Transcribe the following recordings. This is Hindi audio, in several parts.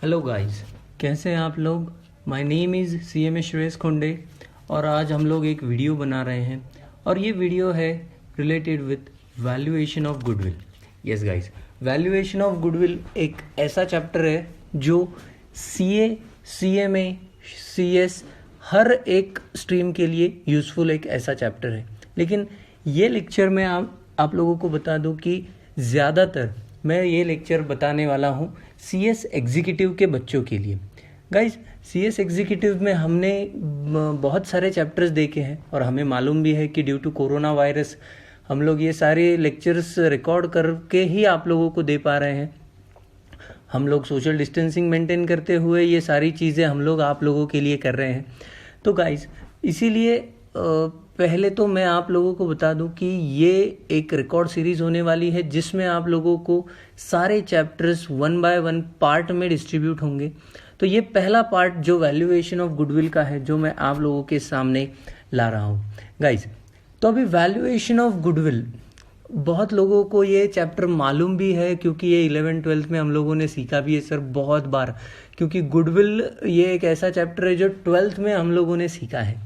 हेलो गाइस, कैसे हैं आप लोग। My name is CMA Shreyas Khonde और आज हम लोग एक वीडियो बना रहे हैं और ये वीडियो है related with valuation of goodwill. Yes guys, valuation of goodwill एक ऐसा चैप्टर है जो CA, CMA, CS हर एक स्ट्रीम के लिए यूज़फुल एक ऐसा चैप्टर है। लेकिन ये लेक्चर में आप लोगों को बता दूं कि ज़्यादातर मैं ये लेक्चर बताने वाला हूँ CS एग्जीक्यूटिव के बच्चों के लिए। गाइज, CS एग्जीक्यूटिव में हमने बहुत सारे चैप्टर्स देखे हैं और हमें मालूम भी है कि ड्यू टू कोरोना वायरस हम लोग ये सारे लेक्चर्स रिकॉर्ड करके ही आप लोगों को दे पा रहे हैं। हम लोग सोशल डिस्टेंसिंग मेंटेन करते हुए ये सारी चीज़ें हम लोग आप लोगों के लिए कर रहे हैं। तो गाइज, इसीलिए पहले तो मैं आप लोगों को बता दूं कि ये एक रिकॉर्ड सीरीज़ होने वाली है जिसमें आप लोगों को सारे चैप्टर्स 1 बाय 1 पार्ट में डिस्ट्रीब्यूट होंगे। तो ये पहला पार्ट जो वैल्यूएशन ऑफ गुडविल का है जो मैं आप लोगों के सामने ला रहा हूँ गाइज। तो अभी वैल्यूएशन ऑफ गुडविल बहुत लोगों को ये चैप्टर मालूम भी है क्योंकि ये 11th-12th में हम लोगों ने सीखा भी है सर बहुत बार, क्योंकि गुडविल ये एक ऐसा चैप्टर है जो 12th में हम लोगों ने सीखा है।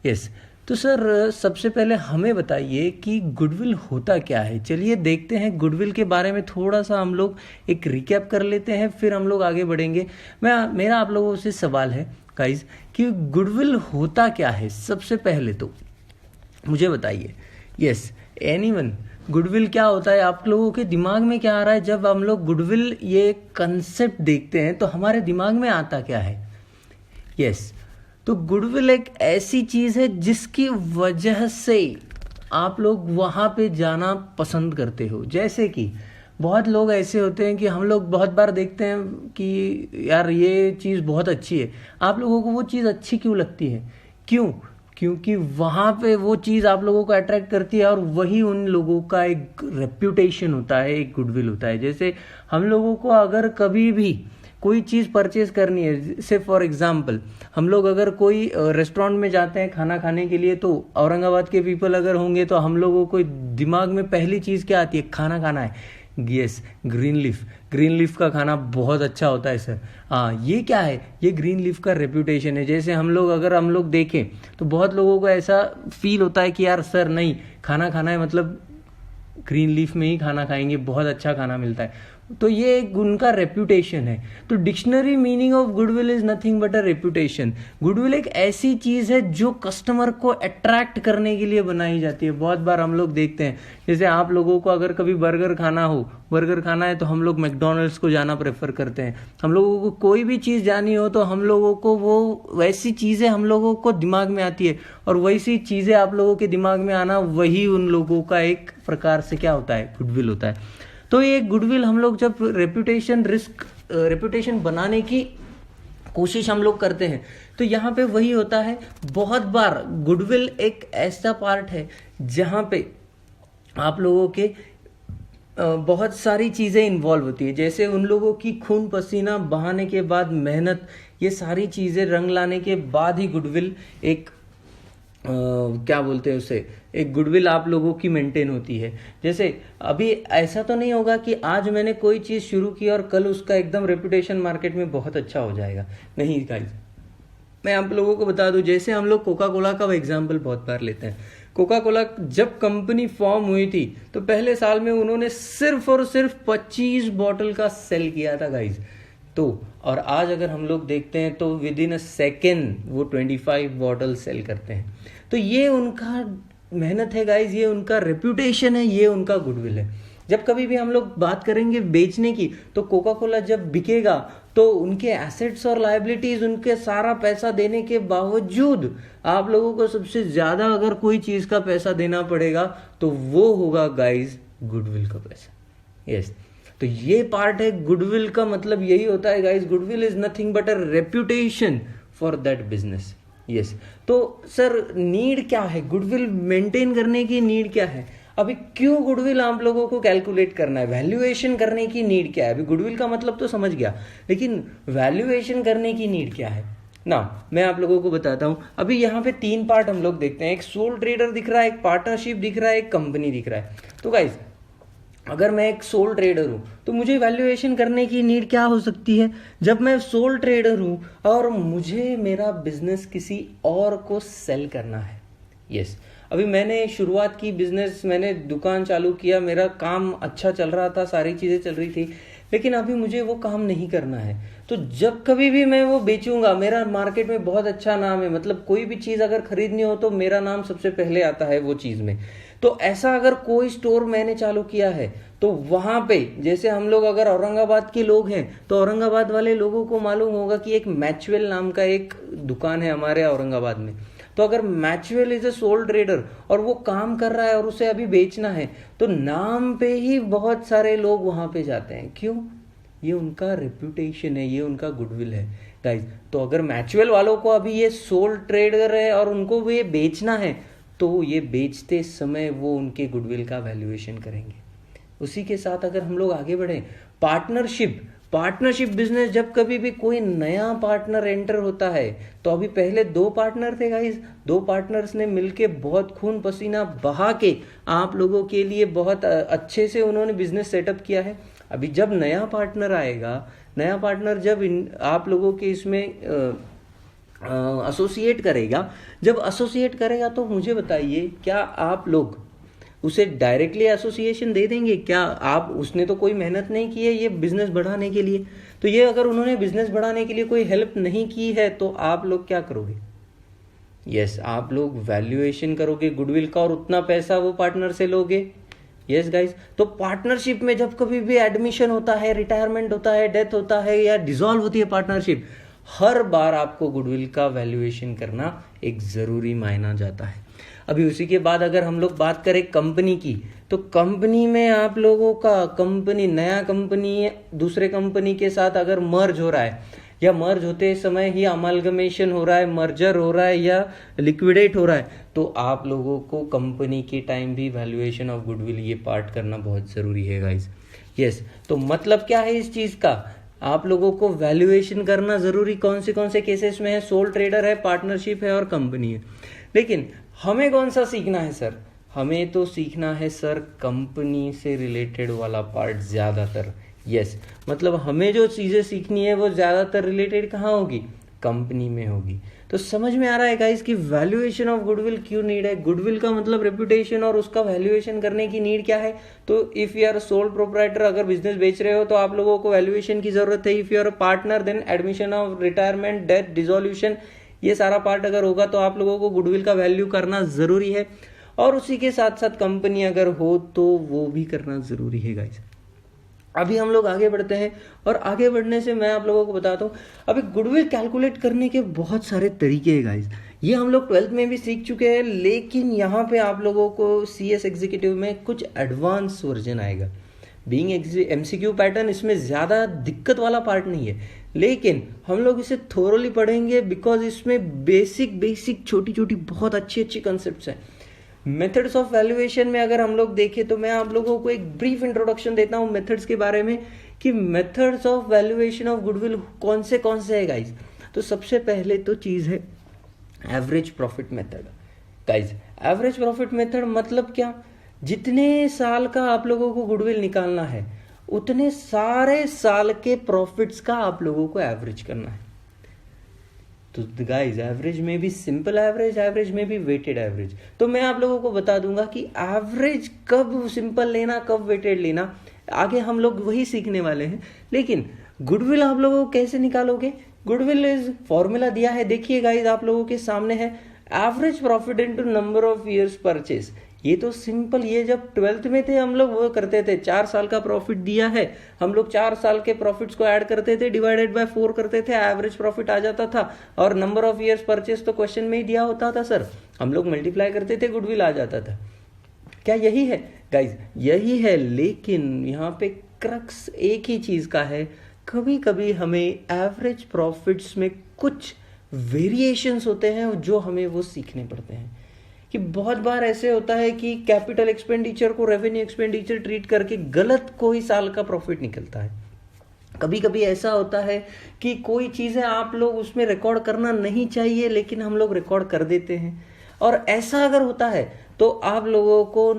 यस, तो सर सबसे पहले हमें बताइए कि गुडविल होता क्या है। चलिए देखते हैं गुडविल के बारे में थोड़ा सा हम लोग एक रिकैप कर लेते हैं, फिर हम लोग आगे बढ़ेंगे। मेरा आप लोगों से सवाल है गाइज कि गुडविल होता क्या है। सबसे पहले तो मुझे बताइए, यस एनीवन, गुडविल क्या होता है। आप लोगों के दिमाग में क्या आ रहा है जब हम लोग गुडविल ये कंसेप्ट देखते हैं तो हमारे दिमाग में आता क्या है। यस, तो गुडविल एक ऐसी चीज़ है जिसकी वजह से आप लोग वहाँ पे जाना पसंद करते हो। जैसे कि बहुत लोग ऐसे होते हैं कि हम लोग बहुत बार देखते हैं कि यार ये चीज़ बहुत अच्छी है। आप लोगों को वो चीज़ अच्छी क्यों लगती है? क्यों? क्योंकि वहाँ पे वो चीज़ आप लोगों को अट्रैक्ट करती है और वही उन लोगों का एक रेप्यूटेशन होता है, एक गुडविल होता है। जैसे हम लोगों को अगर कभी भी कोई चीज़ परचेज करनी है, से फॉर एग्जांपल हम लोग अगर कोई रेस्टोरेंट में जाते हैं खाना खाने के लिए, तो औरंगाबाद के पीपल अगर होंगे तो हम लोगों को दिमाग में पहली चीज़ क्या आती है? खाना खाना है। यस, ग्रीन लीफ का खाना बहुत अच्छा होता है सर। हाँ, ये क्या है? ये ग्रीन लीफ का रेप्यूटेशन है। जैसे हम लोग देखें तो बहुत लोगों को ऐसा फील होता है कि यार सर नहीं, खाना खाना है मतलब ग्रीन लीफ में ही खाना खाएंगे, बहुत अच्छा खाना मिलता है। तो ये एक उनका रेप्यूटेशन है। तो dictionary meaning of goodwill is nothing but a reputation. Goodwill एक ऐसी चीज है जो कस्टमर को अट्रैक्ट करने के लिए बनाई जाती है। बहुत बार हम लोग देखते हैं, जैसे आप लोगों को अगर कभी बर्गर खाना है तो हम लोग मैकडोनल्ड्स को जाना प्रेफर करते हैं। हम लोगों को कोई भी चीज़ जानी हो तो हम लोगों को वो वैसी चीज़ें हम लोगों को दिमाग में आती है और वैसी चीज़ें आप लोगों के दिमाग में आना वही उन लोगों का एक प्रकार से क्या होता है? गुडविल होता है। तो ये गुडविल हम लोग जब रेपुटेशन बनाने की कोशिश हम लोग करते हैं तो यहाँ पे वही होता है। बहुत बार गुडविल एक ऐसा पार्ट है जहाँ पे आप लोगों के बहुत सारी चीज़ें इन्वॉल्व होती है। जैसे उन लोगों की खून पसीना बहाने के बाद मेहनत, ये सारी चीज़ें रंग लाने के बाद ही गुडविल एक क्या बोलते हैं उसे, एक गुडविल आप लोगों की मेंटेन होती है। जैसे अभी ऐसा तो नहीं होगा कि आज मैंने कोई चीज़ शुरू की और कल उसका एकदम रेपुटेशन मार्केट में बहुत अच्छा हो जाएगा। नहीं गाइस, मैं आप लोगों को बता दूं, जैसे हम लोग कोका कोला का एग्जाम्पल बहुत बार लेते हैं। कोका कोला जब कंपनी फॉर्म हुई थी तो पहले साल में उन्होंने सिर्फ और सिर्फ 25 बॉटल का सेल किया था गाइज। तो और आज अगर हम लोग देखते हैं तो विद इन अ सेकेंड वो 25 बॉटल सेल करते हैं। तो ये उनका मेहनत है गाइज, ये उनका रेप्यूटेशन है, ये उनका गुडविल है। जब कभी भी हम लोग बात करेंगे बेचने की तो कोका कोला जब बिकेगा तो उनके एसेट्स और लायबिलिटीज, उनके सारा पैसा देने के बावजूद आप लोगों को सबसे ज्यादा अगर कोई चीज का पैसा देना पड़ेगा तो वो होगा गाइज गुडविल का पैसा। यस, तो ये पार्ट है गुडविल का। मतलब यही होता है guys, goodwill is nothing but a reputation for that business. Yes, तो सर नीड क्या है? गुडविल मेंटेन करने की नीड क्या है? अभी क्यों गुडविल आप लोगों को कैलकुलेट करना है? वैल्यूएशन करने की नीड क्या है? अभी गुडविल का मतलब तो समझ गया, लेकिन वैल्यूएशन करने की नीड क्या है ना? मैं आप लोगों को बताता हूं। अभी यहाँ पे 3 पार्ट हम लोग देखते हैं। एक सोल ट्रेडर दिख रहा है, एक पार्टनरशिप दिख रहा है, एक कंपनी दिख रहा है। तो गाइज अगर मैं एक सोल ट्रेडर हूँ तो मुझे वैल्यूएशन करने की नीड क्या हो सकती है? जब मैं सोल ट्रेडर हूँ और मुझे मेरा बिजनेस किसी और को सेल करना है। यस, अभी मैंने शुरुआत की बिजनेस, मैंने दुकान चालू किया, मेरा काम अच्छा चल रहा था, सारी चीज़ें चल रही थी, लेकिन अभी मुझे वो काम नहीं करना है। तो जब कभी भी मैं वो बेचूंगा, मेरा मार्केट में बहुत अच्छा नाम है, मतलब कोई भी चीज़ अगर खरीदनी हो तो मेरा नाम सबसे पहले आता है वो चीज़ में। तो ऐसा अगर कोई स्टोर मैंने चालू किया है तो वहां पे, जैसे हम लोग अगर औरंगाबाद के लोग हैं तो औरंगाबाद वाले लोगों को मालूम होगा कि एक मैचवेल नाम का एक दुकान है हमारे औरंगाबाद में। तो अगर मैचवेल इज ए सोल ट्रेडर और वो काम कर रहा है और उसे अभी बेचना है, तो नाम पे ही बहुत सारे लोग वहां पे जाते हैं। क्यों? ये उनका रेपुटेशन है, ये उनका गुडविल है गाइज। तो अगर मैचवेल वालों को अभी ये सोल ट्रेडर है और उनको ये बेचना है, तो ये बेचते समय वो उनके गुडविल का वैल्यूएशन करेंगे। उसी के साथ अगर हम लोग आगे बढ़े, पार्टनरशिप बिजनेस, जब कभी भी कोई नया पार्टनर एंटर होता है, तो अभी पहले 2 पार्टनर थे गाइस, 2 पार्टनर्स ने मिलके बहुत खून पसीना बहा के आप लोगों के लिए बहुत अच्छे से उन्होंने बिजनेस सेटअप किया है। अभी जब नया पार्टनर आएगा, नया पार्टनर जब आप लोगों के इसमें एसोसिएट करेगा, जब एसोसिएट करेगा तो मुझे बताइए, क्या आप लोग उसे डायरेक्टली एसोसिएशन दे देंगे? क्या आप, उसने तो कोई मेहनत नहीं की है ये बिजनेस बढ़ाने के लिए, तो ये अगर उन्होंने बिजनेस बढ़ाने के लिए कोई हेल्प नहीं की है तो आप लोग क्या करोगे? यस, आप लोग वैल्यूएशन करोगे गुडविल का और उतना पैसा वो पार्टनर से लोगे। यस गाइस, तो पार्टनरशिप में जब कभी भी एडमिशन होता है, रिटायरमेंट होता है, डेथ होता है या डिसॉल्व होती है पार्टनरशिप, हर बार आपको गुडविल का वैल्यूएशन करना एक जरूरी मायना जाता है। अभी उसी के बाद अगर हम लोग बात करें कंपनी की, तो कंपनी में आप लोगों का कंपनी, नया कंपनी दूसरे कंपनी के साथ अगर मर्ज हो रहा है या मर्ज होते समय ही अमालगमेशन हो रहा है, मर्जर हो रहा है या लिक्विडेट हो रहा है, तो आप लोगों को कंपनी के टाइम भी वैल्यूएशन ऑफ गुडविल ये पार्ट करना बहुत जरूरी है गाइस। यस, तो मतलब क्या है इस चीज का? आप लोगों को वैल्यूएशन करना जरूरी कौन से केसेस में है? सोल ट्रेडर है, पार्टनरशिप है और कंपनी है। लेकिन हमें कौन सा सीखना है सर? हमें तो सीखना है सर कंपनी से रिलेटेड वाला पार्ट ज्यादातर। यस, मतलब हमें जो चीजें सीखनी है वो ज्यादातर रिलेटेड कहाँ होगी? कंपनी में होगी। तो समझ में आ रहा है गाइस कि वैल्यूएशन ऑफ गुडविल क्यों नीड है? गुडविल का मतलब रेपुटेशन, और उसका वैल्यूएशन करने की नीड क्या है? तो if you are sole proprietor, अगर बिजनेस बेच रहे हो तो आप लोगों को वैल्यूएशन की जरूरत है। If you are a partner, then admission of retirement, death, dissolution, ये सारा पार्ट अगर होगा तो आप लोगों को गुडविल का वैल्यू करना जरूरी है। और उसी के साथ साथ कंपनी अगर हो तो वो भी करना जरूरी है गाइस। अभी हम लोग आगे बढ़ते हैं, और आगे बढ़ने से मैं आप लोगों को बताता हूँ, अभी गुडविल कैलकुलेट करने के बहुत सारे तरीके हैं गाइस। ये हम लोग 12th में भी सीख चुके हैं, लेकिन यहाँ पे आप लोगों को CS एग्जीक्यूटिव में कुछ एडवांस वर्जन आएगा। बीइंग MCQ पैटर्न, इसमें ज़्यादा दिक्कत वाला पार्ट नहीं है, लेकिन हम लोग इसे थोरोली पढ़ेंगे बिकॉज इसमें बेसिक छोटी छोटी बहुत अच्छी कंसेप्ट्स हैं। मेथड्स ऑफ वैल्यूएशन में अगर हम लोग देखें तो मैं आप लोगों को एक ब्रीफ इंट्रोडक्शन देता हूं मेथड्स के बारे में, कि methods of valuation of goodwill कौन से है गाइज। तो सबसे पहले तो चीज है average profit method. Guys, average profit method मतलब क्या? जितने साल का आप लोगों को गुडविल निकालना है, उतने सारे साल के प्रॉफिट्स का आप लोगों को एवरेज करना है। तो गाइस, एवरेज में भी सिंपल एवरेज में भी वेटेड एवरेज। तो मैं आप लोगों को बता दूंगा कि एवरेज कब सिंपल लेना, कब वेटेड लेना, आगे हम लोग वही सीखने वाले हैं। लेकिन गुडविल आप लोगों को कैसे निकालोगे? गुडविल इज फॉर्मूला दिया है, देखिए गाइस आप लोगों के सामने है, average profit into number of years purchase. ये तो सिंपल, ये जब 12th में थे हम लोग वो करते थे, 4 साल का प्रॉफिट दिया है, हम लोग 4 साल के प्रॉफिट्स को ऐड करते थे, डिवाइडेड बाय 4 करते थे, एवरेज प्रॉफिट आ जाता था। और नंबर ऑफ ईयर्स परचेज तो क्वेश्चन में ही दिया होता था सर, हम लोग मल्टीप्लाई करते थे, गुडविल आ जाता था। क्या यही है गाइज? यही है, लेकिन यहाँ पे क्रक्स एक ही चीज का है, कभी कभी हमें एवरेज प्रॉफिट्स में कुछ वेरिएशंस होते हैं जो हमें वो सीखने पड़ते हैं। कि बहुत बार ऐसे होता है कि कैपिटल एक्सपेंडिचर को रेवेन्यू एक्सपेंडिचर ट्रीट करके गलत कोई साल का प्रॉफिट निकलता है। कभी कभी ऐसा होता है कि कोई चीजें आप लोग उसमें रिकॉर्ड करना नहीं चाहिए, लेकिन हम लोग रिकॉर्ड कर देते हैं। और ऐसा अगर होता है तो आप लोगों को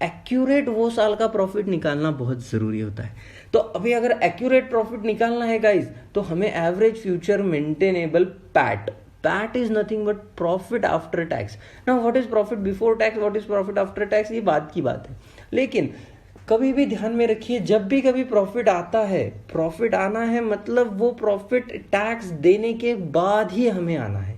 एक्यूरेट वो साल का प्रॉफिट निकालना बहुत ज़रूरी होता है। तो अभी अगर एक्यूरेट प्रॉफिट निकालना है गाइज, तो हमें average future maintainable PAT is nothing but profit after tax. Now what is profit before tax, what is profit after tax, ये बात की बात है। लेकिन कभी भी ध्यान में रखिए, जब भी कभी प्रॉफिट आता है, प्रॉफिट आना है मतलब वो प्रॉफिट टैक्स देने के बाद ही हमें आना है।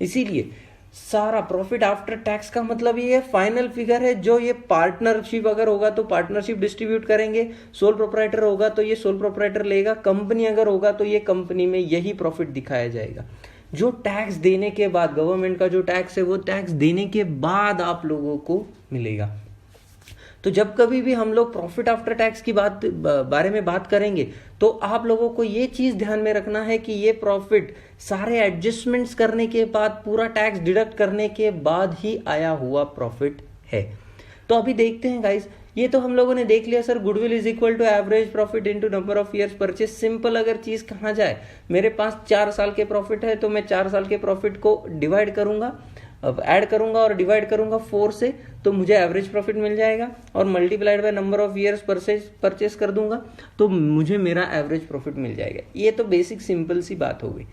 इसीलिए सारा प्रॉफिट आफ्टर टैक्स का मतलब ये फाइनल फिगर है, जो ये पार्टनरशिप अगर होगा तो पार्टनरशिप डिस्ट्रीब्यूट करेंगे, सोल प्रोप्राइटर होगा तो ये सोल प्रोप्राइटर लेगा, कंपनी अगर होगा तो ये कंपनी में यही प्रॉफिट दिखाया जाएगा। जो टैक्स देने के बाद, गवर्नमेंट का जो टैक्स है वो टैक्स देने के बाद आप लोगों को मिलेगा। तो जब कभी भी हम लोग प्रॉफिट आफ्टर टैक्स की बारे में बात करेंगे, तो आप लोगों को ये चीज ध्यान में रखना है कि ये प्रॉफिट सारे एडजस्टमेंट्स करने के बाद, पूरा टैक्स डिडक्ट करने के बाद ही आया हुआ प्रॉफिट है। तो अभी देखते हैं गाइस, ये तो हम लोगों ने देख लिया sir, goodwill is equal to average profit into number of years purchase. Simple अगर चीज कहा जाए, मेरे पास 4 साल के प्रॉफिट है तो मैं 4 साल के प्रॉफिट को डिवाइड करूंगा, अब ऐड करूंगा और डिवाइड करूंगा 4 से, तो मुझे एवरेज प्रॉफिट मिल जाएगा, और multiplied by number of years purchase कर दूंगा तो मुझे मेरा एवरेज प्रॉफिट मिल जाएगा। ये तो बेसिक सिंपल सी बात हो गई।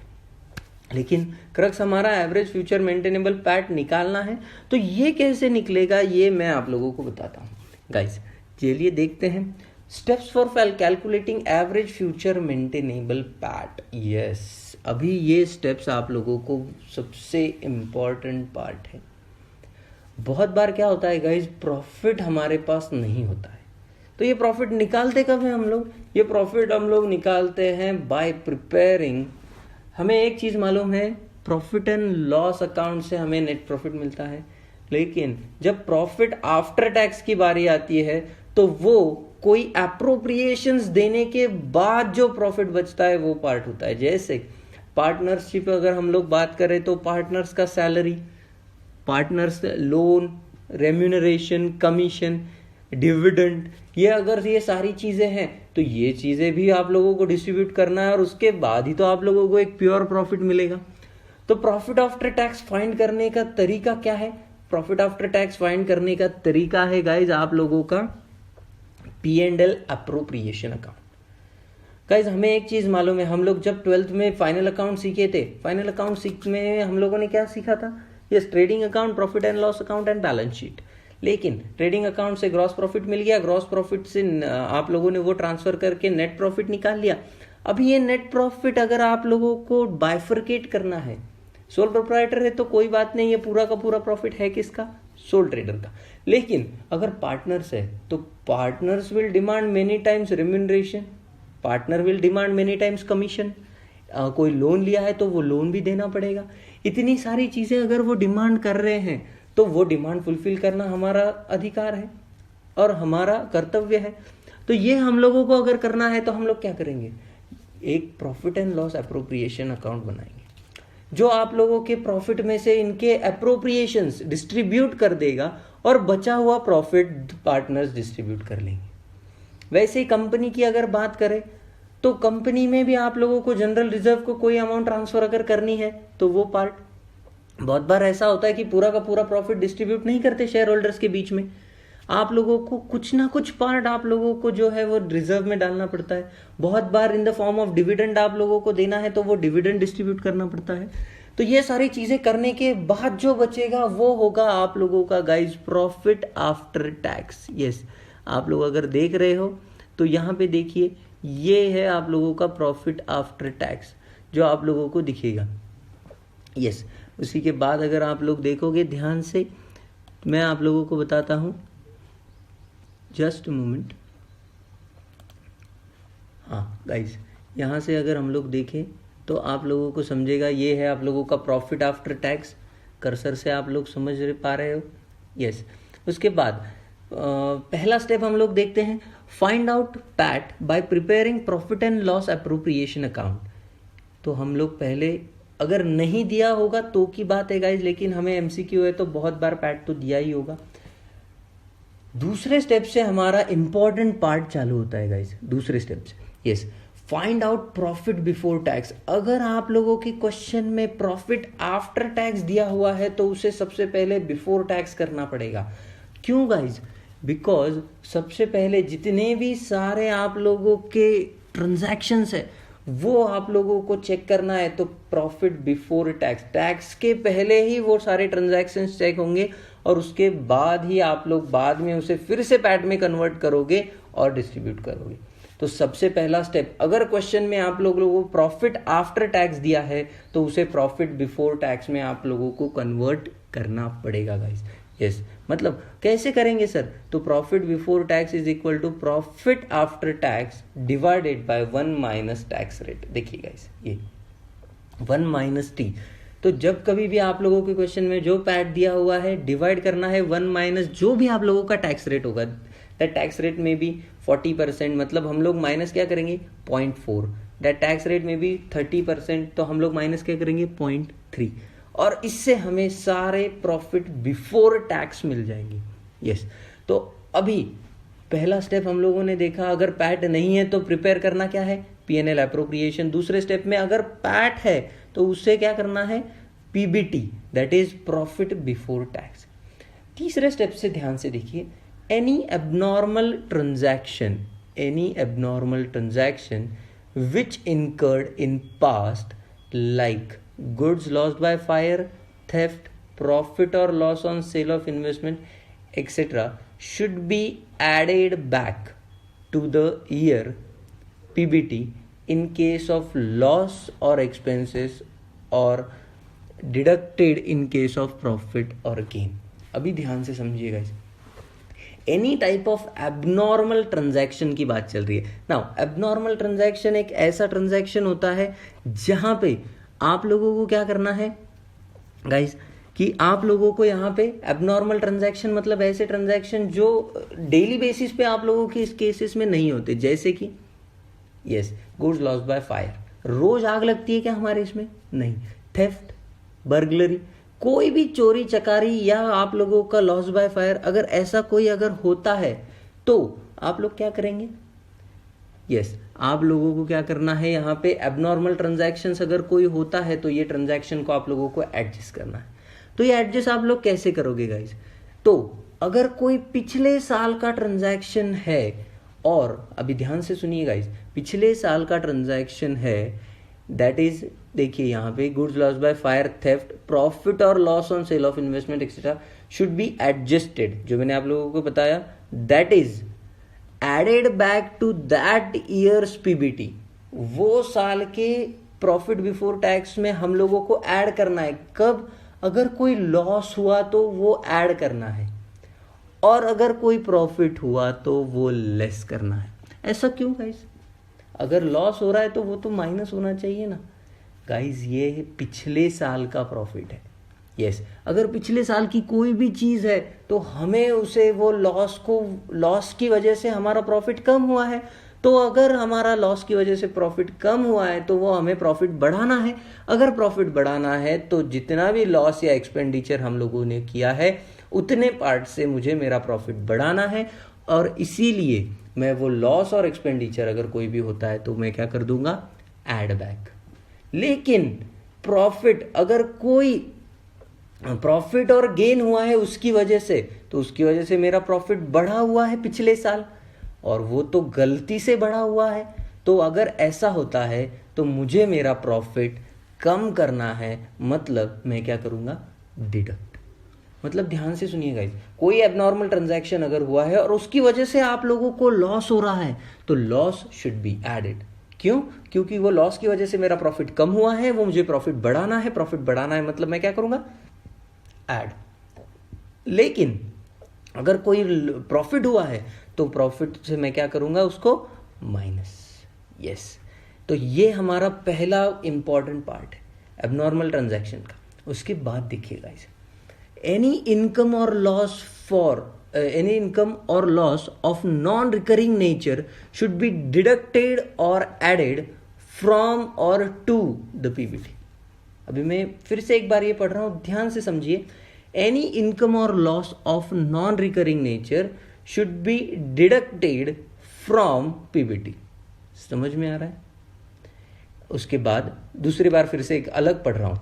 लेकिन क्रक्स हमारा एवरेज फ्यूचर मेंटेनेबल पैट निकालना है, तो ये कैसे निकलेगा ये मैं आप लोगों को बताता हूँ गाइस। चलिए देखते हैं steps for calculating average future maintainable PAT. Yes, अभी ये स्टेप्स आप लोगों को सबसे इम्पॉर्टेंट पार्ट है। बहुत बार क्या होता है गाइज, प्रॉफिट हमारे पास नहीं होता है, तो ये प्रॉफिट निकालते कब है हम लोग? ये प्रॉफिट हम लोग निकालते हैं बाय प्रिपेयरिंग। हमें एक चीज मालूम है, प्रॉफिट एंड लॉस अकाउंट से हमें नेट प्रॉफिट मिलता है, लेकिन जब प्रॉफिट आफ्टर टैक्स की बारी आती है तो वो कोई एप्रोप्रिएशंस देने के बाद जो प्रॉफिट बचता है वो पार्ट होता है। जैसे पार्टनरशिप अगर हम लोग बात करें तो पार्टनर्स का salary, partners loan, remuneration, commission, dividend, ये अगर ये सारी चीजें हैं तो ये चीजें भी आप लोगों को डिस्ट्रीब्यूट करना है, और उसके बाद ही तो आप लोगों को एक प्योर प्रॉफिट मिलेगा। तो प्रॉफिट आफ्टर टैक्स फाइंड करने का तरीका क्या है? प्रॉफिट आफ्टर टैक्स फाइंड करने का तरीका है गाइज आप लोगों का P&L अप्रोप्रिएशन अकाउंट। गाइज हमें एक चीज मालूम है, हम लोग जब 12th में फाइनल अकाउंट सीखे थे, फाइनल अकाउंट में हम लोगों ने क्या सीखा था? Yes, trading account, profit and loss account and balance sheet. लेकिन ट्रेडिंग अकाउंट से ग्रॉस प्रॉफिट मिल गया, ग्रॉस प्रॉफिट से आप लोगों ने वो ट्रांसफर करके नेट प्रॉफिट निकाल लिया। अभी ये नेट प्रॉफिट अगर आप लोगों को बाइफरकेट करना है, सोल प्रोप्राइटर है तो कोई बात नहीं, ये पूरा का पूरा प्रॉफिट है किसका? सोल ट्रेडर का। लेकिन अगर पार्टनर्स है तो partners will demand many times remuneration, partner will demand many times commission, कोई लोन लिया है तो वो लोन भी देना पड़ेगा। इतनी सारी चीजें अगर वो डिमांड कर रहे हैं तो वो डिमांड फुलफिल करना हमारा अधिकार है और हमारा कर्तव्य है। तो ये हम लोगों को अगर करना है तो हम लोग क्या करेंगे? एक profit and loss appropriation account बनाएंगे, जो आप लोगों के प्रॉफिट में से इनके अप्रोप्रिएशंस डिस्ट्रीब्यूट कर देगा और बचा हुआ प्रॉफिट पार्टनर्स डिस्ट्रीब्यूट कर लेंगे। वैसे ही कंपनी की अगर बात करें तो कंपनी में भी आप लोगों को जनरल रिजर्व को कोई अमाउंट ट्रांसफर अगर करनी है तो वो पार्ट, बहुत बार ऐसा होता है कि पूरा का पूरा प्रॉफिट डिस्ट्रीब्यूट नहीं करते शेयर होल्डर्स के बीच में, आप लोगों को कुछ ना कुछ पार्ट आप लोगों को जो है वो रिजर्व में डालना पड़ता है। बहुत बार in the form of dividend आप लोगों को देना है तो वो डिविडेंड डिस्ट्रीब्यूट करना पड़ता है। तो ये सारी चीजें करने के बाद जो बचेगा वो होगा आप लोगों का guys profit after tax. Yes, आप लोग अगर देख रहे हो तो यहाँ पे देखिए, ये है आप लोगों का प्रॉफिट आफ्टर टैक्स जो आप लोगों को दिखेगा। यस, उसी के बाद अगर आप लोग देखोगे ध्यान से, मैं आप लोगों को बताता हूं, जस्ट मोमेंट। हाँ गाइज, यहाँ से अगर हम लोग देखें तो आप लोगों को समझेगा, ये है आप लोगों का प्रॉफिट आफ्टर टैक्स। कर्सर से आप लोग समझ पा रहे हो? यस। उसके बाद पहला स्टेप हम लोग देखते हैं, find out PAT bye preparing profit and loss appropriation account. तो हम लोग पहले, अगर नहीं दिया होगा तो की बात है गाइज, लेकिन हमें एमसीक्यू है तो बहुत बार पैट तो दिया ही होगा। दूसरे स्टेप से हमारा इंपॉर्टेंट पार्ट चालू होता है गाइज, दूसरे स्टेप से। Yes, find out profit before tax. अगर आप लोगों के क्वेश्चन में प्रॉफिट आफ्टर टैक्स दिया हुआ है तो उसे सबसे पहले बिफोर टैक्स करना पड़ेगा। क्यों गाइज? बिकॉज सबसे पहले जितने भी सारे आप लोगों के ट्रांजैक्शंस है वो आप लोगों को चेक करना है, तो प्रॉफिट बिफोर टैक्स, टैक्स के पहले ही वो सारे ट्रांजैक्शंस चेक होंगे और उसके बाद ही आप लोग बाद में उसे फिर से पैट में कन्वर्ट करोगे और डिस्ट्रीब्यूट करोगे। तो सबसे पहला स्टेप, अगर क्वेश्चन में आप लोगों को प्रॉफिट आफ्टर टैक्स दिया है तो उसे प्रॉफिट बिफोर टैक्स में आप लोगों को कन्वर्ट करना पड़ेगा गाइस। यस, मतलब कैसे करेंगे सर? तो profit before tax is equal to profit after tax divided by 1 minus tax rate. देखिए गाइस, ये 1 माइनस टी, तो जब कभी भी आप लोगों के क्वेश्चन में जो पैट दिया हुआ है डिवाइड करना है 1 माइनस जो भी आप लोगों का टैक्स रेट होगा, दैट टैक्स रेट में भी 40%, मतलब हम लोग माइनस क्या करेंगे 0.4, दैट टैक्स रेट में भी 30%, तो हम लोग माइनस क्या करेंगे 0.3, और इससे हमें सारे प्रॉफिट बिफोर टैक्स मिल जाएंगे। यस, तो अभी पहला स्टेप हम लोगों ने देखा, अगर पैट नहीं है तो प्रिपेयर करना क्या है, पीएनएल एप्रोप्रिएशन। दूसरे स्टेप में अगर पैट है तो उससे क्या करना है, PBT, that is profit before tax. तीसरे स्टेप से ध्यान से देखिए, any abnormal transaction which incurred in past, like goods lost by fire, theft, profit or loss on sale of investment, etc., should be added back to the year PBT in case of loss or expenses, or deducted in case of profit or gain। अभी ध्यान से समझिएगा, any type of abnormal transaction की बात चल रही है। नाउ एबनॉर्मल ट्रांजैक्शन एक ऐसा ट्रांजैक्शन होता है जहां पे आप लोगों को क्या करना है गाइस, कि आप लोगों को यहाँ पे एबनॉर्मल ट्रांजैक्शन मतलब ऐसे ट्रांजैक्शन जो डेली बेसिस पे आप लोगों के इस केसेस में नहीं होते, जैसे कि yes, goods lost by fire, रोज आग लगती है क्या हमारे इसमें? नहीं। थेफ्ट, बर्गलरी, कोई भी चोरी चकारी या आप लोगों का लॉस बाय फायर, अगर ऐसा कोई अगर होता है तो आप लोग क्या करेंगे? यस, आप लोगों को क्या करना है, यहाँ पे एबनॉर्मल ट्रांजैक्शंस अगर कोई होता है तो ये ट्रांजैक्शन को आप लोगों को एडजस्ट करना है। तो ये एडजस्ट आप लोग कैसे करोगे गाइस? तो अगर कोई पिछले साल का ट्रांजैक्शन है, और अभी ध्यान से सुनिए गाइस, पिछले साल का ट्रांजैक्शन है, दैट इज, देखिए यहाँ पे goods loss by fire, theft, profit और loss on sale of investment etcetera should be adjusted, जो मैंने आप लोगों को बताया, that is added back to that years PBT. वो साल के प्रॉफिट बिफोर टैक्स में हम लोगों को ऐड करना है। कब? अगर कोई लॉस हुआ तो वो ऐड करना है, और अगर कोई प्रॉफिट हुआ तो वो लेस करना है। ऐसा क्यों गाइस? अगर लॉस हो रहा है तो वो तो माइनस होना चाहिए ना गाइस। ये पिछले साल का प्रॉफिट है। यस, अगर पिछले साल की कोई भी चीज है तो हमें उसे वो लॉस की वजह से हमारा प्रॉफिट कम हुआ है, तो अगर हमारा लॉस की वजह से प्रॉफिट कम हुआ है तो वो हमें प्रॉफिट बढ़ाना है। अगर प्रॉफिट बढ़ाना है तो जितना भी लॉस या एक्सपेंडिचर हम लोगों ने किया है उतने पार्ट से मुझे मेरा प्रॉफिट बढ़ाना है, और इसीलिए मैं वो लॉस और एक्सपेंडिचर अगर कोई भी होता है तो मैं क्या कर दूंगा, ऐड बैक। लेकिन प्रॉफिट, अगर कोई प्रॉफिट और गेन हुआ है उसकी वजह से, तो उसकी वजह से मेरा प्रॉफिट बढ़ा हुआ है पिछले साल, और वो तो गलती से बढ़ा हुआ है, तो अगर ऐसा होता है तो मुझे मेरा प्रॉफिट कम करना है, मतलब मैं क्या करूंगा, डिडक्ट। मतलब ध्यान से सुनिए गाइस, कोई एबनॉर्मल ट्रांजैक्शन अगर हुआ है और उसकी वजह से आप लोगों को लॉस हो रहा है तो लॉस शुड बी एडेड। क्यों? क्योंकि वो लॉस की वजह से मेरा प्रॉफिट कम हुआ है, वो मुझे प्रॉफिट बढ़ाना है, प्रॉफिट बढ़ाना है मतलब मैं क्या करूंगा, ऐड। लेकिन अगर कोई प्रॉफिट हुआ है तो प्रॉफिट से मैं क्या करूंगा, उसको माइनस। यस, तो ये हमारा पहला इंपॉर्टेंट पार्ट है एबनॉर्मल ट्रांजैक्शन का। उसके बाद देखिएगा इसे, any income or loss of non-recurring nature should be deducted or added from or to the PBT। अभी मैं फिर से एक बार ये पढ़ रहा हूं, ध्यान से समझिए। any income or loss of non-recurring nature should be deducted from PBT। समझ में आ रहा है? उसके बाद दूसरी बार फिर से एक अलग पढ़ रहा हूं,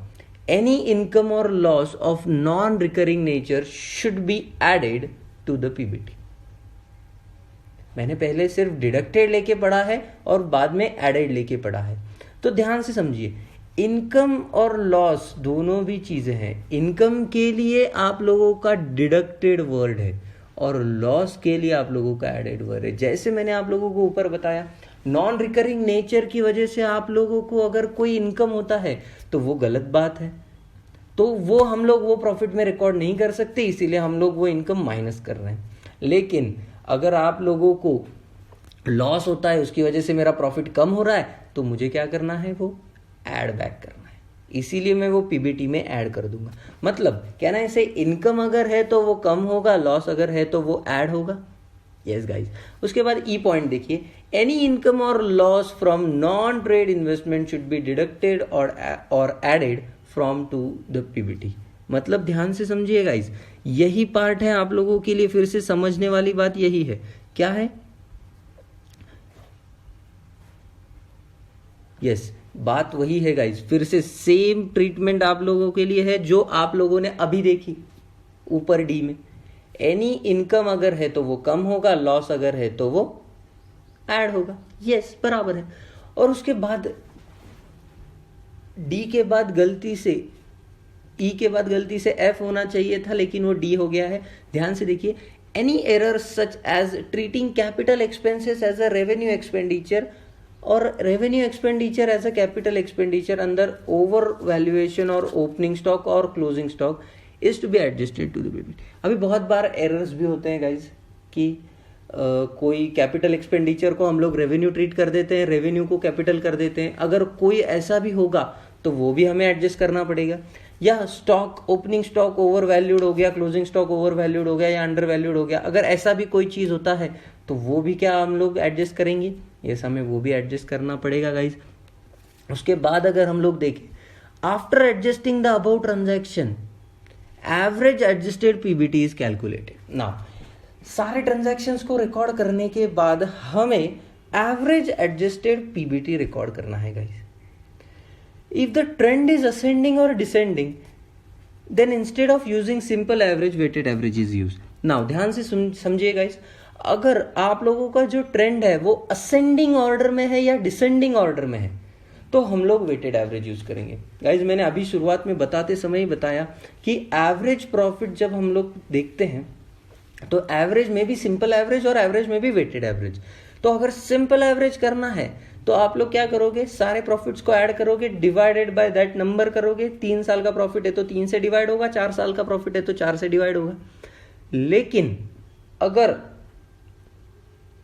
any income or loss of non-recurring nature should be added to the PBT। मैंने पहले सिर्फ डिडक्टेड लेके पढ़ा है और बाद में एडेड लेके पढ़ा है। तो ध्यान से समझिए, इनकम और लॉस दोनों भी चीज़ें हैं। इनकम के लिए आप लोगों का डिडक्टेड वर्ड है और लॉस के लिए आप लोगों का एडेड वर्ड है। जैसे मैंने आप लोगों को ऊपर बताया, नॉन रिकरिंग नेचर की वजह से आप लोगों को अगर कोई इनकम होता है तो वो गलत बात है, तो वो हम लोग वो प्रॉफिट में रिकॉर्ड नहीं कर सकते, इसीलिए हम लोग वो इनकम माइनस कर रहे हैं। लेकिन अगर आप लोगों को लॉस होता है, उसकी वजह से मेरा प्रॉफिट कम हो रहा है, तो मुझे क्या करना है, वो ऐड बैक करना है, इसीलिए मैं वो पीबीटी में ऐड कर दूंगा। मतलब कहना ऐसे, इनकम अगर है तो वो कम होगा, लॉस अगर है तो वो ऐड होगा। Yes guys. उसके बाद ई पॉइंट देखिए, एनी इनकम और loss from non trade investment should be deducted और added from to the PBT. मतलब ध्यान से समझिए गाइस, यही पार्ट है आप लोगों के लिए, फिर से समझने वाली बात यही है। क्या है? यस, बात वही है गाइस, फिर से सेम ट्रीटमेंट आप लोगों के लिए है जो आप लोगों ने अभी देखी ऊपर डी में। एनी इनकम अगर है तो वो कम होगा, लॉस अगर है तो वो ऐड होगा। यस, बराबर है। और उसके बाद डी के बाद गलती से, ई के बाद गलती से एफ होना चाहिए था, लेकिन वो डी हो गया है। ध्यान से देखिए, any error such as treating capital expenses as a revenue expenditure और revenue expenditure as a capital expenditure अंदर ओवर वैल्यूएशन और ओपनिंग स्टॉक और closing stock is to be adjusted to the PBT. अभी बहुत बार एरर्स भी होते हैं गाइज कि कोई कैपिटल एक्सपेंडिचर को हम लोग रेवेन्यू ट्रीट कर देते हैं, रेवेन्यू को कैपिटल कर देते हैं। अगर कोई ऐसा भी होगा तो वो भी हमें एडजस्ट करना पड़ेगा। या stock, opening stock over valued हो गया, क्लोजिंग स्टॉक ओवर वैल्यूड हो गया या अंडर वैल्यूड हो गया, अगर ऐसा भी कोई चीज़ होता है तो वो भी क्या हम लोग एडजस्ट करेंगे? यस, हमें वो भी एडजस्ट करना पड़ेगा गाइज। उसके बाद अगर हम लोग देखें, after adjusting the above transaction average adjusted PBT is calculated. Now सारे ट्रांजैक्शंस को रिकॉर्ड करने के बाद हमें एवरेज एडजस्टेड पीबीटी रिकॉर्ड करना है guys. If the trend is ascending और descending, then instead of using simple average, weighted average is use. Now ध्यान से समझिए गाइस, अगर आप लोगों का जो ट्रेंड है वो असेंडिंग ऑर्डर में है या डिसेंडिंग ऑर्डर में है, तो हम लोग वेटेड एवरेज यूज करेंगे। गाइज मैंने अभी शुरुआत में बताते समय ही बताया कि एवरेज प्रॉफिट जब हम लोग देखते हैं तो एवरेज में भी सिंपल एवरेज और एवरेज में भी वेटेड एवरेज। तो अगर सिंपल एवरेज करना है तो आप लोग क्या करोगे, सारे प्रॉफिट्स को ऐड करोगे, डिवाइडेड बाय दैट नंबर करोगे। 3 साल का प्रॉफिट है तो 3 से डिवाइड होगा, 4 साल का प्रॉफिट है तो 4 से डिवाइड होगा। लेकिन अगर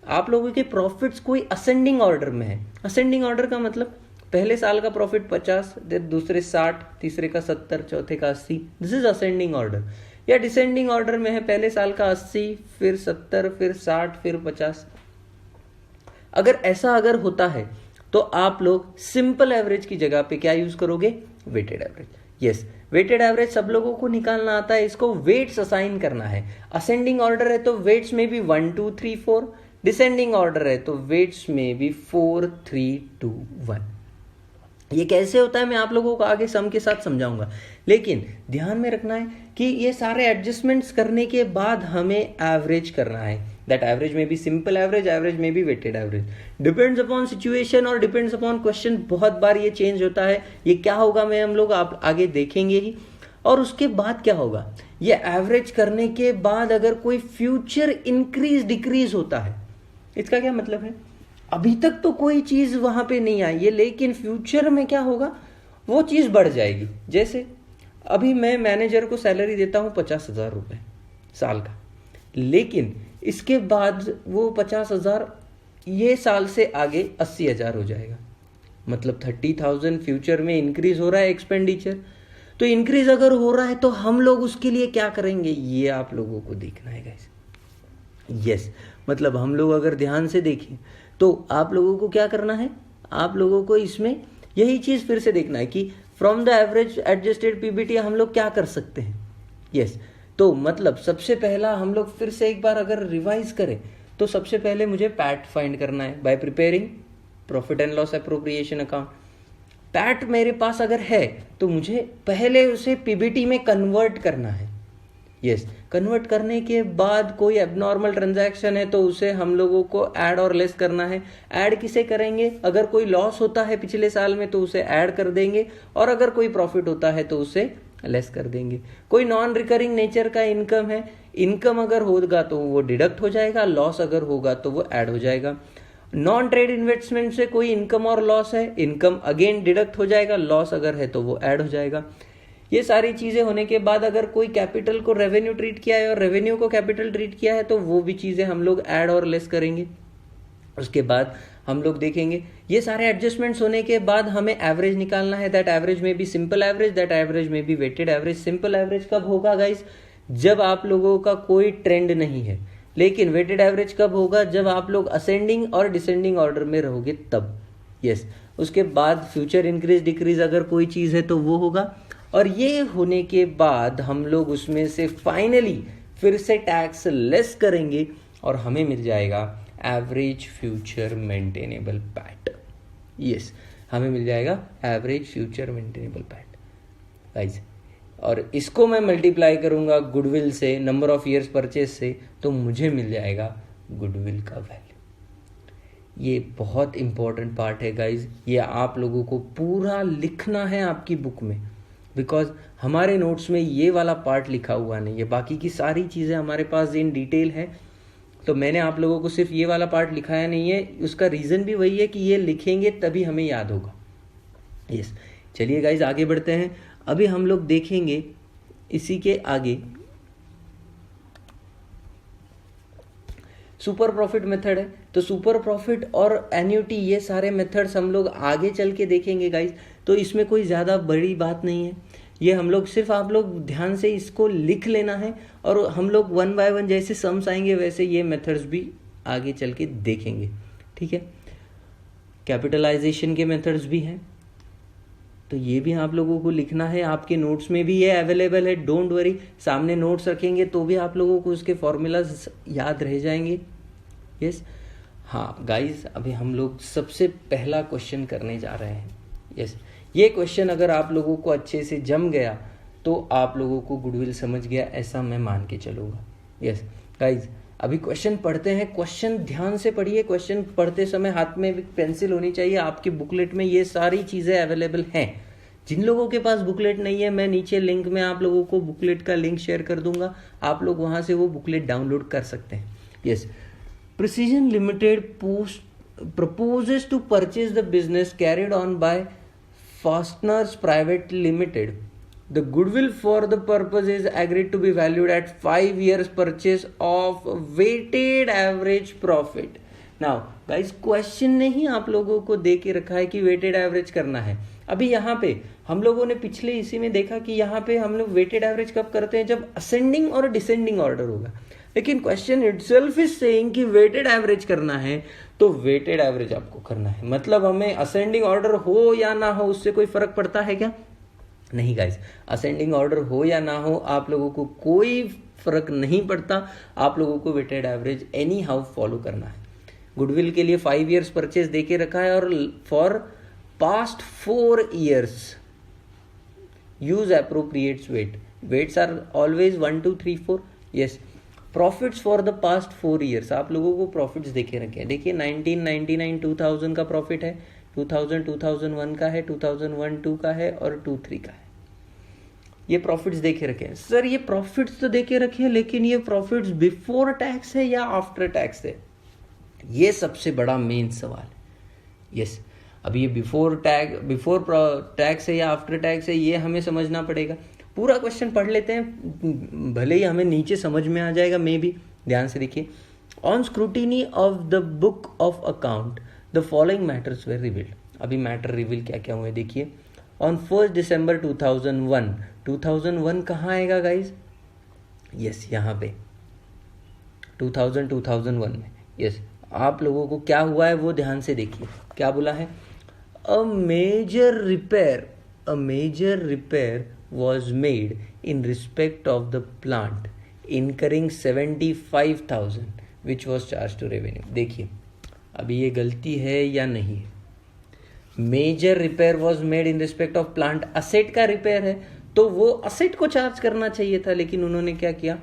आप लोगों के प्रॉफिट्स कोई असेंडिंग ऑर्डर में है, असेंडिंग ऑर्डर का मतलब पहले साल का प्रॉफिट 50, दूसरे 60, तीसरे का 70, चौथे का 80, दिस इज असेंडिंग ऑर्डर। या डिसेंडिंग ऑर्डर में है, पहले साल का 80, फिर 70, फिर 60, फिर 50। अगर ऐसा अगर होता है तो आप लोग सिंपल एवरेज की जगह पे क्या यूज करोगे, weighted average. Yes, weighted average सब लोगों को निकालना आता है, इसको वेट्स असाइन करना है। असेंडिंग ऑर्डर है तो वेट्स में भी 1 2 3 4, डिसेंडिंग ऑर्डर है तो वेट्स में भी 4 3 2 1। ये कैसे होता है मैं आप लोगों को आगे सम के साथ समझाऊंगा, लेकिन ध्यान में रखना है कि ये सारे एडजस्टमेंट्स करने के बाद हमें एवरेज करना है। दैट एवरेज में भी सिंपल एवरेज, एवरेज में भी weighted average. Depends upon situation और डिपेंड्स अपॉन क्वेश्चन, बहुत बार ये चेंज होता है। ये क्या होगा मैं हम लोग आप आगे देखेंगे ही। और उसके बाद क्या होगा, ये एवरेज करने के बाद अगर कोई फ्यूचर इंक्रीज डिक्रीज होता है, इसका क्या मतलब है, अभी तक तो कोई चीज वहां पे नहीं आई है, लेकिन फ्यूचर में क्या होगा, वो चीज बढ़ जाएगी। जैसे अभी मैं मैनेजर को सैलरी देता हूं 50,000 रुपए साल का, लेकिन इसके बाद वो 50,000 ये साल से आगे 80,000 हो जाएगा। मतलब 30,000 फ्यूचर में इंक्रीज हो रहा है एक्सपेंडिचर। तो इंक्रीज अगर हो रहा है तो हम लोग उसके लिए क्या करेंगे, ये आप लोगों को देखना है गाइस। यस, मतलब हम लोग अगर ध्यान से देखें तो आप लोगों को क्या करना है, आप लोगों को इसमें यही चीज फिर से देखना है कि from the average adjusted PBT हम लोग क्या कर सकते हैं। यस, तो मतलब सबसे पहला हम लोग फिर से एक बार अगर रिवाइज करें तो सबसे पहले मुझे पैट फाइंड करना है bye preparing profit and loss appropriation account. PAT मेरे पास अगर है तो मुझे पहले उसे पीबीटी में कन्वर्ट करना है। यस, कन्वर्ट करने के बाद कोई एबनॉर्मल ट्रांजैक्शन है तो उसे हम लोगों को ऐड और लेस करना है। ऐड किसे करेंगे? अगर कोई लॉस होता है पिछले साल में तो उसे ऐड कर देंगे, और अगर कोई प्रॉफिट होता है तो उसे लेस कर देंगे। कोई नॉन रिकरिंग नेचर का इनकम है, इनकम अगर होगा तो वो डिडक्ट हो जाएगा, लॉस अगर होगा तो वो ऐड हो जाएगा। नॉन ट्रेड इन्वेस्टमेंट से कोई इनकम और लॉस है, इनकम अगेन डिडक्ट हो जाएगा, लॉस अगर है तो वो ऐड हो जाएगा। ये सारी चीजें होने के बाद अगर कोई कैपिटल को रेवेन्यू ट्रीट किया है और रेवेन्यू को कैपिटल ट्रीट किया है तो वो भी चीजें हम लोग ऐड और लेस करेंगे। उसके बाद हम लोग देखेंगे ये सारे एडजस्टमेंट्स होने के बाद हमें एवरेज निकालना है। दैट एवरेज में भी सिंपल एवरेज, दैट एवरेज में भी वेटेड एवरेज। सिंपल एवरेज कब होगा गाइस? जब आप लोगों का कोई ट्रेंड नहीं है। लेकिन वेटेड एवरेज कब होगा? जब आप लोग असेंडिंग और डिसेंडिंग ऑर्डर में रहोगे तब। यस, उसके बाद फ्यूचर इंक्रीज डिक्रीज अगर कोई चीज है तो वो होगा। और ये होने के बाद हम लोग उसमें से फाइनली फिर से टैक्स लेस करेंगे और हमें मिल जाएगा average future maintainable PAT. Yes, हमें मिल जाएगा average future maintainable PAT guys. और इसको मैं मल्टीप्लाई करूंगा गुडविल से, नंबर ऑफ ईयर्स परचेज से, तो मुझे मिल जाएगा गुडविल का वैल्यू। ये बहुत इंपॉर्टेंट पार्ट है गाइज, ये आप लोगों को पूरा लिखना है आपकी बुक में, बिकॉज हमारे नोट्स में ये वाला पार्ट लिखा हुआ नहीं है। बाकी की सारी चीज़ें हमारे पास इन डिटेल है, तो मैंने आप लोगों को सिर्फ ये वाला पार्ट लिखाया नहीं है। उसका रीज़न भी वही है कि ये लिखेंगे तभी हमें याद होगा। यस, चलिए गाइज आगे बढ़ते हैं। अभी हम लोग देखेंगे इसी के आगे सुपर प्रॉफिट मेथड है। तो सुपर प्रॉफिट और एन्युटी ये सारे मेथड्स हम लोग आगे चल के देखेंगे गाइज। तो इसमें कोई ज़्यादा बड़ी बात नहीं है, ये हम लोग सिर्फ आप लोग ध्यान से इसको लिख लेना है और हम लोग वन बाय वन जैसे सम्स आएंगे वैसे ये मेथड्स भी आगे चल के देखेंगे। ठीक है, कैपिटलाइजेशन के मेथड्स भी हैं, तो ये भी आप लोगों को लिखना है। आपके नोट्स में भी ये अवेलेबल है, डोंट वरी। सामने नोट्स रखेंगे तो भी आप लोगों को उसके फॉर्मूलाज याद रह जाएंगे। यस, हाँ गाइज, अभी हम लोग सबसे पहला क्वेश्चन करने जा रहे हैं। यस, ये क्वेश्चन अगर आप लोगों को अच्छे से जम गया तो आप लोगों को गुडविल समझ गया, ऐसा मैं मान के चलूँगा। यस गाइज, अभी क्वेश्चन पढ़ते हैं। क्वेश्चन ध्यान से पढ़िए। क्वेश्चन पढ़ते समय हाथ में भी पेंसिल होनी चाहिए। आपकी बुकलेट में ये सारी चीज़ें अवेलेबल हैं। जिन लोगों के पास बुकलेट नहीं है, मैं नीचे लिंक में आप लोगों को बुकलेट का लिंक शेयर कर दूंगा, आप लोग वहाँ से वो बुकलेट डाउनलोड कर सकते हैं। Yes, precision limited proposes to purchase the business carried on by Fasteners Private Limited. The goodwill for the purpose is agreed to be valued at 5 years purchase of weighted average profit. Now guys, question ने ही आप लोगों को दे के रखा है कि वेटेड एवरेज करना है। अभी यहाँ पे हम लोगों ने पिछले इसी में देखा कि यहाँ पे हम लोग वेटेड एवरेज कब करते हैं? जब असेंडिंग और डिसेंडिंग ऑर्डर होगा। लेकिन क्वेश्चन इटसेल्फ इज सेइंग कि वेटेड एवरेज करना है, तो वेटेड एवरेज आपको करना है। मतलब हमें असेंडिंग ऑर्डर हो या ना हो उससे कोई फर्क पड़ता है क्या? नहीं गाइस, असेंडिंग ऑर्डर हो या ना हो आप लोगों को कोई फर्क नहीं पड़ता। आप लोगों को weighted average anyhow follow करना है। गुडविल के लिए 5 years परचेज दे के रखा है और for past 4 years use appropriates weight. Weights are always 1 2 3 4। Yes, profits for the past 4 years आप लोगों को प्रॉफिट्स देखे रखे हैं। देखिए 1999 2000 का प्रॉफिट है, 2000 2001 का है, 2001 2 का है और 2 3 का है। ये प्रॉफिट्स देखे रखे हैं। सर ये प्रॉफिट्स तो देखे रखे हैं, लेकिन ये प्रॉफिट्स बिफोर टैक्स है या आफ्टर टैक्स है? ये सबसे बड़ा मेन सवाल है। यस, अब ये बिफोर टैक्स है या आफ्टर टैक्स है, ये हमें समझना पड़ेगा। पूरा क्वेश्चन पढ़ लेते हैं, भले ही हमें नीचे समझ में आ जाएगा। मे भी ध्यान से देखिए। On scrutiny of the book of account the following matters were revealed. अभी मैटर रिवील क्या क्या हुए देखिए। ऑन 1 December 2001, 2001 कहाँ आएगा गाइज? यस, यहाँ पे 2001 में। यस, आप लोगों को क्या हुआ है वो ध्यान से देखिए। क्या बोला है? A major repair was made in respect of the plant incurring 75,000 which was charged to revenue। देखिए अभी ये गलती है या नहीं है? Major repair was made in respect of plant, asset का रिपेयर है तो वो असेट को चार्ज करना चाहिए था, लेकिन उन्होंने क्या किया?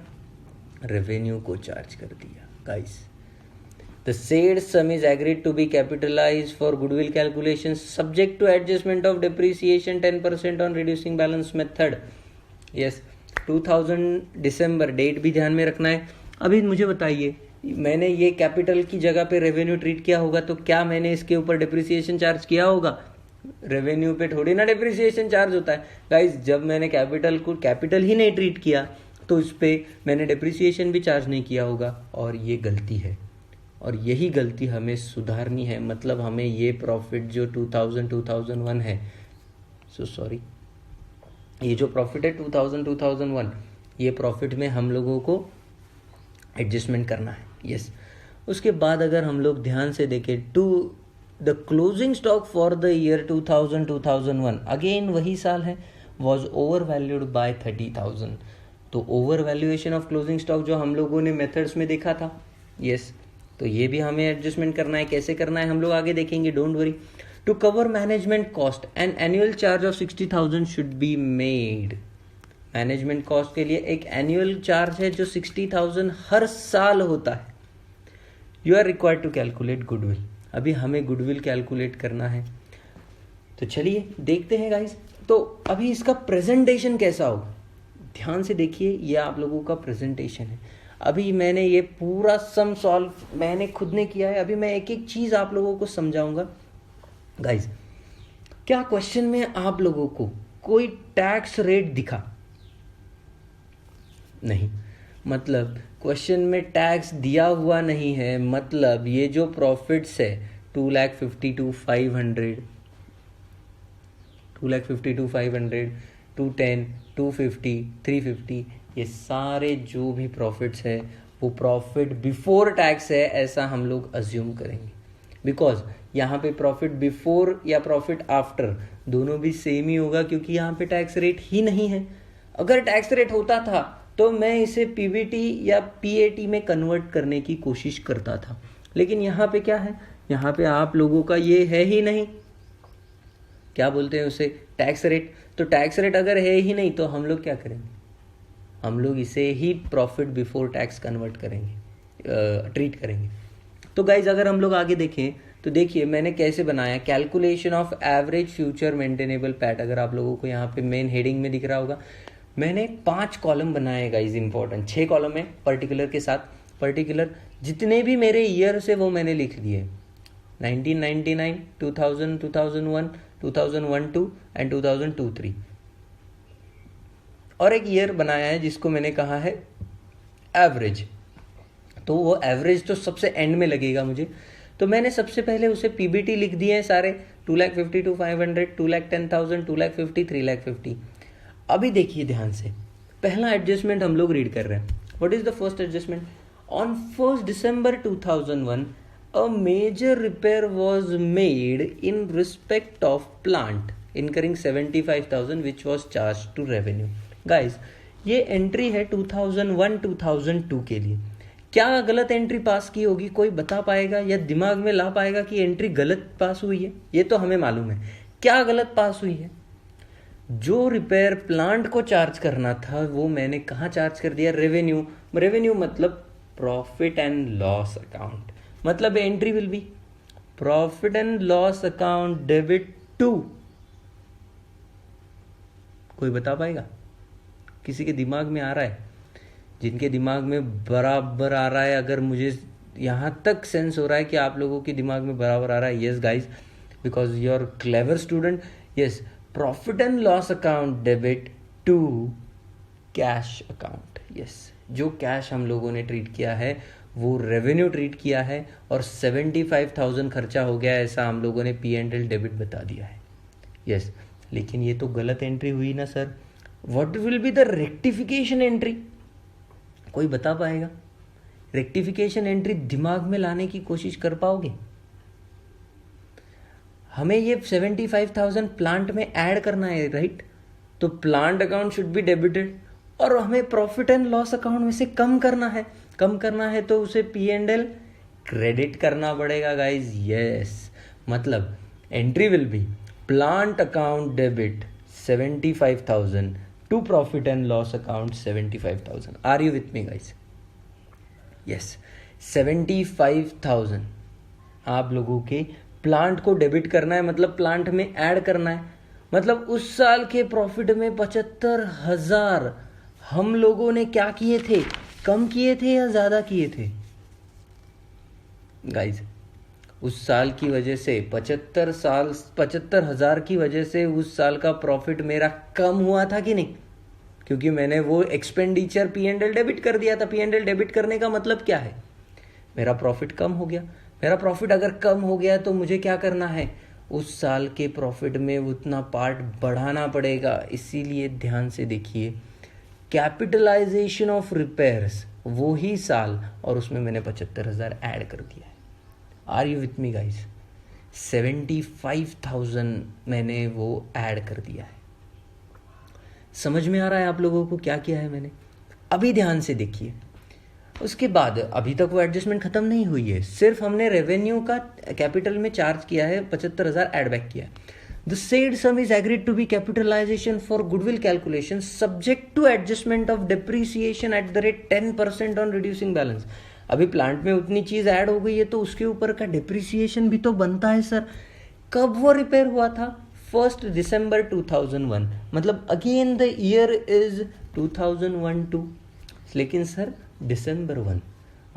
रेवेन्यू को चार्ज कर दिया guys. The said sum is agreed to be capitalised for goodwill calculation subject to adjustment of depreciation 10% on reducing balance method. Yes, 2000 दिसंबर, डेट भी ध्यान में रखना है। अभी मुझे बताइए, मैंने ये कैपिटल की जगह पे रेवेन्यू ट्रीट किया होगा तो क्या मैंने इसके ऊपर डिप्रिसिएशन चार्ज किया होगा? रेवेन्यू पे थोड़ी ना डिप्रिसिएशन चार्ज होता है गाइस। जब मैंने कैपिटल को कैपिटल ही नहीं ट्रीट किया तो इस पे मैंने डिप्रिसिएशन भी चार्ज नहीं किया होगा, और ये गलती है और यही गलती हमें सुधारनी है। मतलब हमें ये प्रॉफिट जो 2001 है, ये जो प्रॉफिट है 2001, ये प्रॉफिट में हम लोगों को एडजस्टमेंट करना है। यस, उसके बाद अगर हम लोग ध्यान से देखें to the closing stock for the year 2001, again वही साल है, वॉज ओवर वैल्यूड बाय 30,000। तो over valuation of closing stock जो हम लोगों ने मेथड्स में देखा था, यस, तो ये भी हमें एडजस्टमेंट करना है। कैसे करना है हम लोग आगे देखेंगे, don't worry. To cover management cost an annual charge of 60,000 should be made. Management cost के लिए एक एनुअल चार्ज है जो 60,000 हर साल होता है। You are required to calculate goodwill. अभी हमें गुडविल कैलकुलेट करना है, तो चलिए देखते हैं गाइस। तो अभी इसका प्रेजेंटेशन कैसा हो, ध्यान से देखिए, ये आप लोगों का प्रेजेंटेशन है। अभी मैंने ये पूरा सम सॉल्व मैंने खुद ने किया है। अभी मैं एक एक चीज आप लोगों को समझाऊंगा गाइस। क्या क्वेश्चन में आप लोगों को कोई टैक्स रेट दिखा? नहीं, मतलब क्वेश्चन में टैक्स दिया हुआ नहीं है। मतलब ये जो प्रॉफिट्स है 2,52,500, 2,52,500, 210, 250, 350, ये सारे जो भी प्रॉफिट्स है वो प्रॉफिट बिफोर टैक्स है, ऐसा हम लोग अज्यूम करेंगे। बिकॉज यहाँ पे प्रॉफिट बिफोर या प्रॉफिट आफ्टर दोनों भी सेम ही होगा, क्योंकि यहाँ पे टैक्स रेट ही नहीं है। अगर टैक्स रेट होता था तो मैं इसे पीबीटी या पीएटी में कन्वर्ट करने की कोशिश करता था, लेकिन यहाँ पे क्या है, यहाँ पे आप लोगों का ये है ही नहीं, क्या बोलते हैं उसे, टैक्स रेट। तो टैक्स रेट अगर है ही नहीं तो हम लोग क्या करेंगे, हम लोग इसे ही प्रॉफिट बिफोर टैक्स कन्वर्ट करेंगे, ट्रीट करेंगे। तो गाइज अगर हम लोग आगे देखें तो देखिए मैंने कैसे बनाया, calculation of average future maintainable PAT. अगर आप लोगों को यहाँ पे मेन हेडिंग में दिख रहा होगा, मैंने 5 कॉलम बनाए गाइज, इंपॉर्टेंट 6 कॉलम है पर्टिकुलर के साथ। पर्टिकुलर जितने भी मेरे ईयर से वो मैंने लिख दिए, 1999, 2000, 2001, 2001-2 एंड 2002-3। और एक ईयर बनाया है जिसको मैंने कहा है एवरेज। तो वो एवरेज तो सबसे एंड में लगेगा मुझे, तो मैंने सबसे पहले उसे पीबीटी लिख दिए हैं सारे, 2,52,500, 2,10,000, 2,50,000, 3,50,000। अभी देखिए ध्यान से, पहला एडजस्टमेंट हम लोग रीड कर रहे हैं। What is the first adjustment? On 1 December 2001 a major repair was made in respect of plant incurring 75,000 which was charged to revenue. Guys, ये एंट्री है 2001-2002 के लिए। क्या गलत एंट्री पास की होगी, कोई बता पाएगा या दिमाग में ला पाएगा कि एंट्री गलत पास हुई है? ये तो हमें मालूम है क्या गलत पास हुई है। जो रिपेयर प्लांट को चार्ज करना था वो मैंने कहाँ चार्ज कर दिया, रेवेन्यू। रेवेन्यू मतलब प्रॉफिट एंड लॉस अकाउंट। मतलब entry will be profit and loss account debit to, कोई बता पाएगा? किसी के दिमाग में आ रहा है? जिनके दिमाग में बराबर आ रहा है, अगर मुझे यहां तक सेंस हो रहा है कि आप लोगों के दिमाग में बराबर आ रहा है, yes guys, because you are clever student. Yes, profit and loss account debit to cash account. Yes, जो कैश हम लोगों ने ट्रीट किया है वो रेवेन्यू ट्रीट किया है, और 75,000 खर्चा हो गया ऐसा हम लोगों ने P&L डेबिट बता दिया है। यस, लेकिन ये तो गलत एंट्री हुई ना sir. What will be the rectification entry? कोई बता पाएगा? रेक्टिफिकेशन एंट्री दिमाग में लाने की कोशिश कर पाओगे? हमें ये 75,000 प्लांट में ऐड करना है, राइट? तो plant account should be debited, और हमें प्रॉफिट एंड लॉस अकाउंट में से कम करना है। कम करना है तो उसे P&L क्रेडिट करना पड़ेगा गाइज। यस, मतलब entry will be plant account debit 75,000 to profit and loss account 75,000। Are you with me guys? Yes 75,000 आप लोगों के प्लांट को डेबिट करना है, मतलब प्लांट में ऐड करना है। मतलब उस साल के प्रॉफिट में 75,000 हम लोगों ने क्या किए थे, कम किए थे या ज्यादा किए थे गाइज? उस साल की वजह से 75,000 की वजह से उस साल का प्रॉफिट मेरा कम हुआ था कि नहीं? क्योंकि मैंने वो एक्सपेंडिचर P&L डेबिट कर दिया था। P&L डेबिट करने का मतलब क्या है? मेरा प्रॉफिट कम हो गया। मेरा प्रॉफिट अगर कम हो गया तो मुझे क्या करना है, उस साल के प्रॉफिट में उतना पार्ट बढ़ाना पड़ेगा। इसीलिए ध्यान से देखिए, कैपिटलाइजेशन ऑफ रिपेयर्स वो ही साल, और उसमें मैंने 75,000 ऐड कर दिया है। Are you with me guys? 75,000 मैंने वो ऐड कर दिया है। समझ में आ रहा है आप लोगों को क्या किया है मैंने? अभी ध्यान से देखिए। उसके बाद अभी तक वो एडजस्टमेंट खत्म नहीं हुई है, सिर्फ हमने रेवेन्यू का कैपिटल में चार्ज किया है, 75,000 एड बैक किया है। The said sum is agreed to be capitalisation for goodwill calculation subject to adjustment of depreciation at the rate 10% on reducing balance. अभी प्लांट में उतनी चीज ऐड हो गई है तो उसके ऊपर का डिप्रिसिएशन भी तो बनता है सर। कब वो रिपेयर हुआ था? 1 दिसंबर 2001, मतलब अगेन द ईयर इज 2001-2, लेकिन सर दिसंबर 1,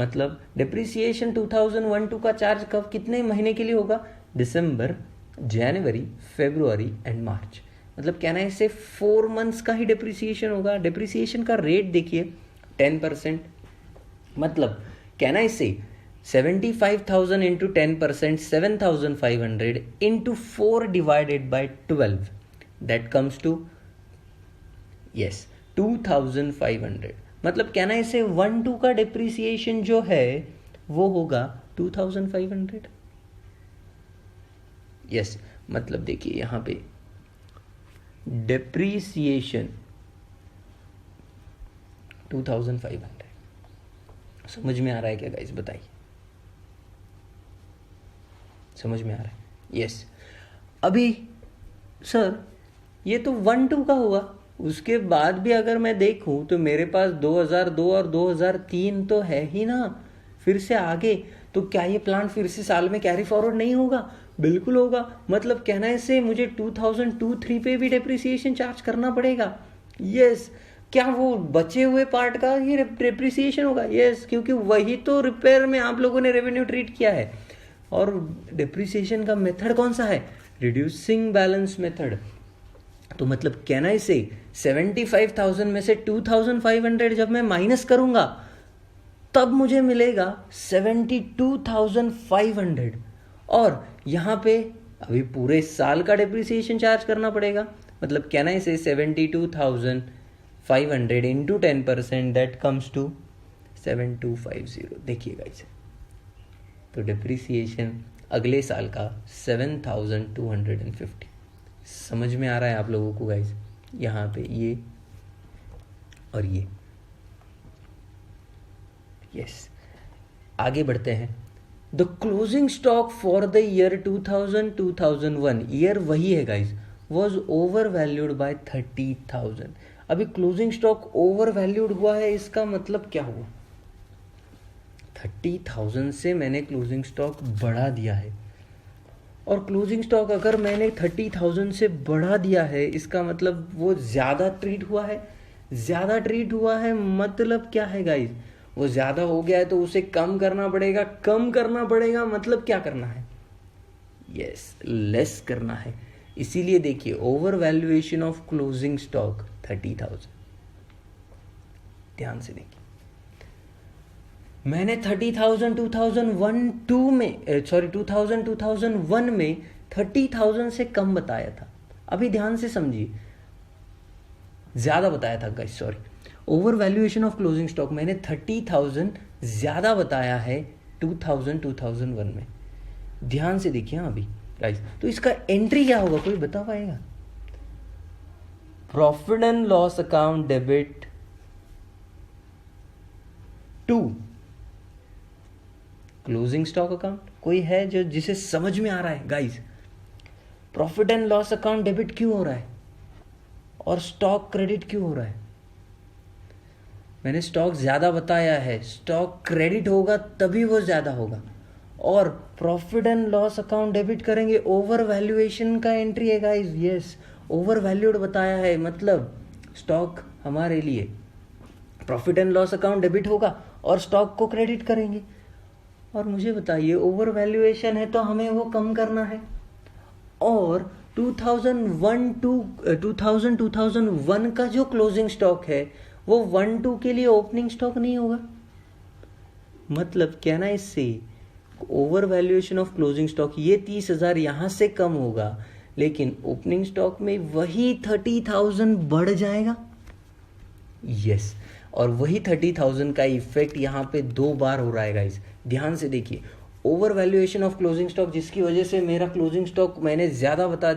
मतलब डिप्रिसिएशन 2001-2 का चार्ज कब, कितने महीने के लिए होगा? दिसंबर, जनवरी, फरवरी एंड मार्च। मतलब कहना है इसे 4 मंथ्स का ही डिप्रिसिएशन होगा। डिप्रिसिएशन का रेट देखिए 10%, मतलब कहना है इसे 75,000 into 10%, 7,500 into 4 divided by 12, that comes to 2,500। मतलब कहना है इसे 1-2 का डिप्रिसिएशन जो है वो होगा 2,500। यस, मतलब देखिए यहां पे डिप्रिसिएशन 2,500। समझ में आ रहा है क्या गाइस? बताइए, समझ में आ रहा है? यस। अभी सर ये तो 1-2 का हुआ, उसके बाद भी अगर मैं देखूं तो मेरे पास 2002 और 2003 तो है ही ना, फिर से आगे। तो क्या ये प्लान फिर से साल में कैरी फॉरवर्ड नहीं होगा? बिल्कुल होगा। मतलब कहना से मुझे 2002-3 पे भी डेप्रिसिएशन चार्ज करना पड़ेगा। यस। क्या वो बचे हुए पार्ट का ये डेप्रिसिएशन होगा? यस, क्योंकि वही तो रिपेयर में आप लोगों ने रेवेन्यू ट्रीट किया है। और डेप्रिसिएशन का मेथड कौन सा है? Reducing balance method. तो मतलब कहना इसे 75,000 में से 2,500 जब मैं माइनस करूंगा तब मुझे मिलेगा 72,500, और यहां पे अभी पूरे साल का डेप्रिसिएशन चार्ज करना पड़ेगा। मतलब कहना इसे 72,500 इंटू 10%, दैट कम्स टू 7250। देखिए गाइस, तो डेप्रिसिएशन अगले साल का 7,250। समझ में आ रहा है आप लोगों को गाइस? यहाँ पे ये और ये। यस, आगे बढ़ते हैं। The closing stock for the year 2000-2001, year वही है guys, was over valued by 30,000। अभी क्लोजिंग स्टॉक ओवर वैल्यूड हुआ है, इसका मतलब क्या हुआ? 30,000 से मैंने क्लोजिंग स्टॉक बढ़ा दिया है, और क्लोजिंग स्टॉक अगर मैंने 30,000 से बढ़ा दिया है इसका मतलब वो ज़्यादा ट्रीट हुआ है। ज़्यादा ट्रीट हुआ है मतलब क्या है गाइस? वो ज़्यादा हो गया है तो उसे कम करना पड़ेगा। कम करना पड़ेगा मतलब क्या करना है? यस, लेस करना है। इसीलिए देखिए over valuation of closing stock 30,000। ध्यान से देखिए, मैंने 30,000 2001 में 30,000 से कम बताया था। अभी ध्यान से समझिए, ज्यादा बताया था guys, sorry. Over valuation of closing stock मैंने 30,000 ज्यादा बताया है 2001 में। ध्यान से देखिए अभी गाइस, तो इसका एंट्री क्या होगा, कोई बता पाएगा? Profit and loss account debit to closing stock account. कोई है जो जिसे समझ में आ रहा है guys? Profit and loss account debit क्यों हो रहा है और स्टॉक क्रेडिट क्यों हो रहा है? मैंने स्टॉक ज़्यादा बताया है, स्टॉक क्रेडिट होगा तभी वो ज़्यादा होगा। और profit and loss account debit करेंगे, ओवर वैल्यूएशन का एंट्री है गाइस, यस ओवर वैल्यूड बताया है, मतलब स्टॉक हमारे लिए profit and loss account debit होगा और स्टॉक को क्रेडिट करेंगे। और मुझे बताइए ओवर वैल्यूएशन है तो हमें वो कम करना है। और 2001 का जो क्लोजिंग स्टॉक है वो 1-2 के लिए ओपनिंग स्टॉक नहीं होगा। मतलब क्या ना, इससे over valuation of closing stock ये 30,000 यहां से कम होगा, लेकिन ओपनिंग स्टॉक में वही 30,000 बढ़ जाएगा। यस, और वही 30,000 का इफेक्ट यहाँ पे 2 बार हो रहा है गाइस, ध्यान से देखिए। Over valuation of closing stock जिसकी वजह से मेरा क्लोजिंग स्टॉक मैंने ज़्यादा बता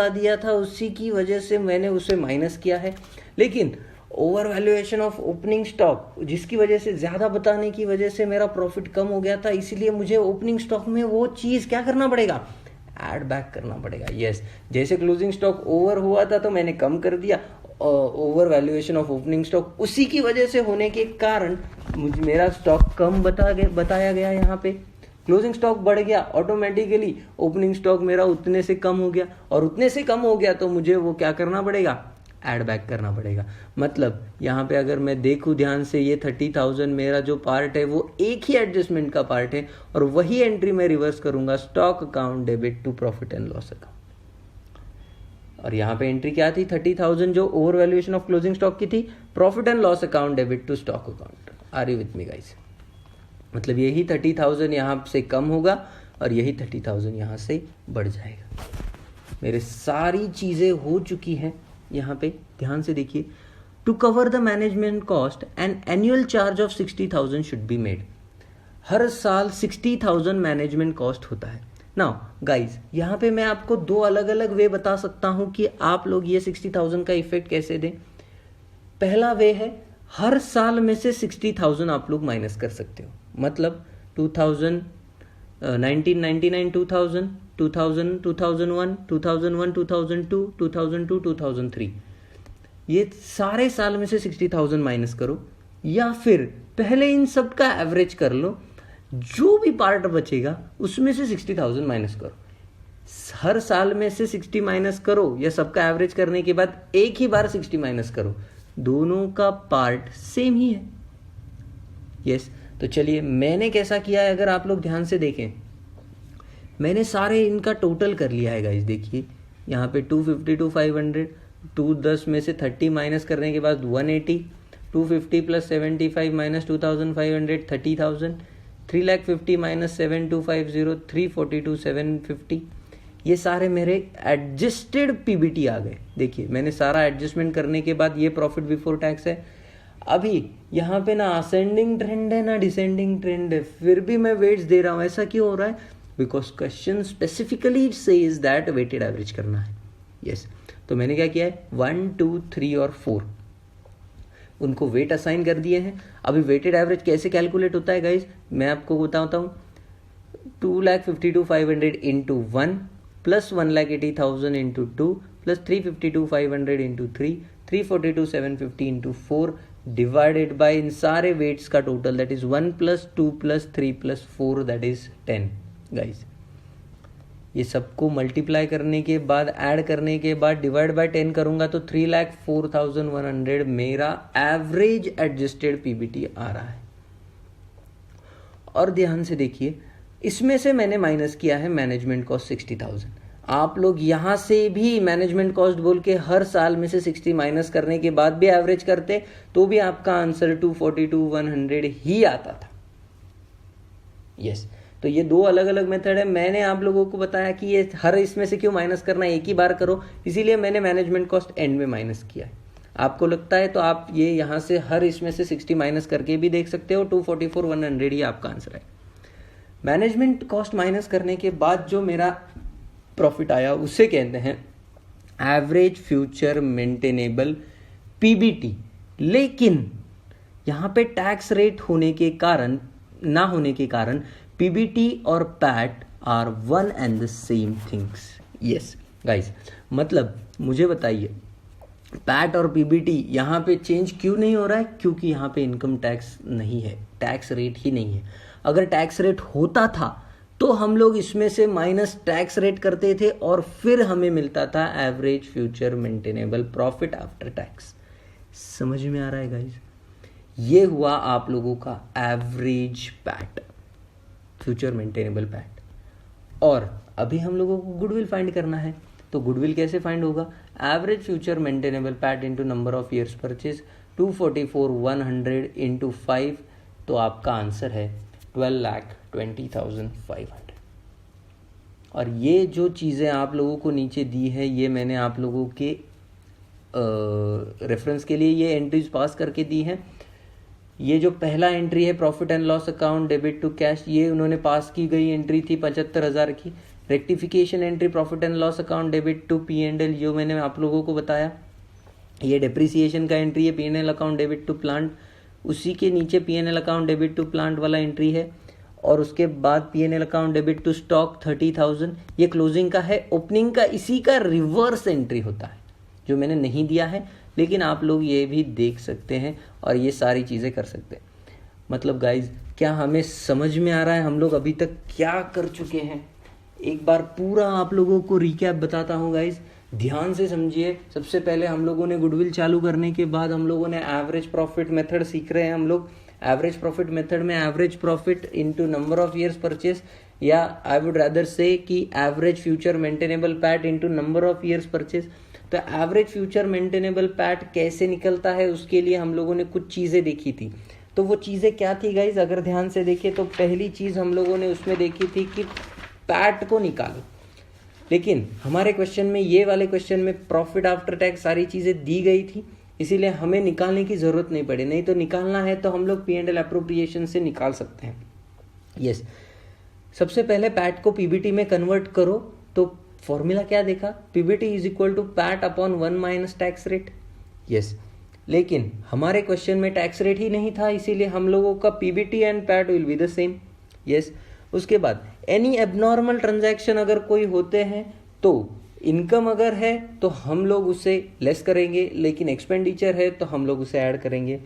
दिया था, उसी की वजह से मैंने उसे माइनस किया है। लेकिन over valuation of opening stock जिसकी वजह से ज़्यादा बताने की वजह से मेरा प्रॉफिट कम हो गया था, इसलिए मुझे ओपनिंग स्टॉक में वो चीज़ क्या करना पड़ेगा, ऐड बैक करना पड़ेगा। यस, जैसे क्लोजिंग स्टॉक ओवर हुआ था तो मैंने कम कर दिया, over valuation of opening stock उसी की वजह से होने के कारण मुझे मेरा स्टॉक कम बताया गया। यहाँ पे क्लोजिंग स्टॉक बढ़ गया, ऑटोमेटिकली ओपनिंग स्टॉक मेरा उतने से कम हो गया, और उतने से कम हो गया तो मुझे वो क्या करना पड़ेगा, ऐड बैक करना पड़ेगा। मतलब यहाँ पे अगर मैं देखूँ ध्यान से, ये 30,000 मेरा जो पार्ट है वो एक ही एडजस्टमेंट का पार्ट है, और वही एंट्री मैं रिवर्स करूंगा, stock account debit to profit and loss account. और यहाँ पे एंट्री क्या थी, 30,000 जो over valuation of closing stock की थी, profit and loss account debit to stock account. Are you with me guys? मतलब यही 30,000 यहाँ से कम होगा और यही 30,000 यहाँ से बढ़ जाएगा। मेरे सारी चीज़ें हो चुकी हैं यहाँ पे, ध्यान से देखिए। To cover the management cost an annual charge of 60,000 should be made. हर साल 60,000 मैनेजमेंट कॉस्ट होता है। नाउ गाइज, यहाँ पे मैं आपको 2 अलग अलग वे बता सकता हूँ कि आप लोग ये 60,000 का इफेक्ट कैसे दें। पहला वे है, हर साल में से 60,000 आप लोग माइनस कर सकते हो। मतलब 2000, 1999, 2000, 2000, 2001, 2001, 2002, 2002, 2003, ये सारे साल में से 60,000 माइनस करो, या फिर पहले इन सब का एवरेज कर लो, जो भी पार्ट बचेगा उसमें से 60,000 माइनस करो। हर साल में से 60 माइनस करो, या सबका एवरेज करने के बाद एक ही बार 60 माइनस करो, दोनों का पार्ट सेम ही है। यस, तो चलिए मैंने कैसा किया है, अगर आप लोग ध्यान से देखें, मैंने सारे इनका टोटल कर लिया है गाइस। देखिए यहाँ पे 250 to 500, 210 में से 30 माइनस करने के बाद 180, 250 प्लस 75 माइनस 2,500, 30,000, 3,50,000 माइनस 7,250, 342, 750। ये सारे मेरे एडजस्टेड पीबीटी आ गए। देखिए मैंने सारा एडजस्टमेंट करने के बाद ये प्रॉफिट बिफोर टैक्स है। अभी यहाँ पे ना असेंडिंग ट्रेंड है ना डिसेंडिंग ट्रेंड है, फिर भी मैं वेट्स दे रहा हूँ। ऐसा क्यों हो रहा है? Because question specifically says that weighted average करना है। यस, तो मैंने क्या किया है, 1, 2, 3 और 4 उनको वेट असाइन कर दिए हैं। अभी वेटेड एवरेज कैसे कैलकुलेट होता है गाइज, मैं आपको बताता हूँ। 2,52,500 into 1 plus 1,80,000 into 2 plus 352,500 into 3, 342,750 into 4 divided by इन सारे वेट्स का total, that is 1 plus 2 plus 3 plus 4, that is 10 guys. ये सबको मल्टीप्लाई करने के बाद, ऐड करने के बाद डिवाइड बाय 10 करूंगा तो 3,04,100 मेरा एवरेज एडजस्टेड पीबीटी आ रहा है। और ध्यान से देखिए, इसमें से मैंने माइनस किया है मैनेजमेंट कॉस्ट 60,000। आप लोग यहां से भी मैनेजमेंट कॉस्ट बोल के हर साल में से 60 माइनस करने के बाद भी एवरेज करते तो भी आपका आंसर 242,100 ही आता था। यस, तो ये 2 अलग अलग मेथड है। मैंने आप लोगों को बताया कि ये हर इसमें से क्यों माइनस करना, एक ही बार करो, इसीलिए मैंने मैनेजमेंट कॉस्ट एंड में माइनस किया है। आपको लगता है तो आप ये यहाँ से हर इसमें से 60 माइनस करके भी देख सकते हो। 244,100 ही आपका आंसर है। मैनेजमेंट कॉस्ट माइनस करने के बाद जो मेरा प्रॉफिट आया उसे कहते हैं एवरेज फ्यूचर मेंटेनेबल पीबीटी। लेकिन यहाँ पे टैक्स रेट होने के कारण, ना होने के कारण, पीबीटी और PAT are one and the same things. Yes guys, मतलब मुझे बताइए, पैट और पीबीटी यहाँ पे चेंज क्यों नहीं हो रहा है? क्योंकि यहाँ पे इनकम टैक्स नहीं है, टैक्स रेट ही नहीं है। अगर टैक्स रेट होता था तो हम लोग इसमें से माइनस टैक्स रेट करते थे और फिर हमें मिलता था average future maintainable profit after tax. समझ में आ रहा है गाइस? ये हुआ आप लोगों का average PAT, future maintainable PAT. और अभी हम लोगों को गुडविल फाइंड करना है, तो गुडविल कैसे फाइंड होगा? Average future maintainable PAT into number of years purchase 244,100 into 5, तो आपका आंसर है 12,20,500। और ये जो चीज़ें आप लोगों को नीचे दी है, ये मैंने आप लोगों के रेफरेंस के लिए ये एंट्रीज पास करके दी हैं। ये जो पहला एंट्री है profit and loss account debit to cash, ये उन्होंने पास की गई एंट्री थी 75,000 की। Rectification entry profit and loss account debit to P&L, जो मैंने आप लोगों को बताया। ये डेप्रिसिएशन का एंट्री है P&L account debit to plant, उसी के नीचे P&L account debit to plant वाला एंट्री है। और उसके बाद P&L account debit to stock 30,000, ये क्लोजिंग का है। ओपनिंग का इसी का रिवर्स एंट्री होता है, जो मैंने नहीं दिया है, लेकिन आप लोग ये भी देख सकते हैं और ये सारी चीज़ें कर सकते हैं। मतलब गाइज, क्या हमें समझ में आ रहा है हम लोग अभी तक क्या कर चुके हैं? एक बार पूरा आप लोगों को रिकैप बताता हूँ गाइज, ध्यान से समझिए। सबसे पहले हम लोगों ने गुडविल चालू करने के बाद हम लोगों ने एवरेज प्रॉफिट मेथड सीख रहे हैं। हम लोग एवरेज प्रॉफिट मेथड में average profit into number of years purchase, या आई वुड रादर से कि average future maintainable PAT into number of years purchase. तो एवरेज फ्यूचर मेंटेनेबल पैट कैसे निकलता है, उसके लिए हम लोगों ने कुछ चीज़ें देखी थी। तो वो चीज़ें क्या थी गाइज? अगर ध्यान से देखें तो पहली चीज़ हम लोगों ने उसमें देखी थी कि पैट को निकालो। लेकिन हमारे क्वेश्चन में, ये वाले क्वेश्चन में प्रॉफिट आफ्टर टैक्स सारी चीज़ें दी गई थी, इसीलिए हमें निकालने की ज़रूरत नहीं पड़ी। नहीं तो निकालना है तो हम लोग P&L अप्रोप्रिएशन से निकाल सकते हैं। यस, सबसे पहले पैट को पीबीटी में कन्वर्ट करो, तो फॉर्मूला क्या देखा? PBT is equal to PAT upon 1 minus tax rate. Yes, लेकिन हमारे क्वेश्चन में टैक्स रेट ही नहीं था, इसीलिए हम लोगों का PBT and PAT will be the same. Yes, उसके बाद एनी एबनॉर्मल ट्रांजैक्शन अगर कोई होते हैं तो इनकम अगर है तो हम लोग उसे लेस करेंगे, लेकिन एक्सपेंडिचर है तो हम लोग उसे ऐड करेंगे।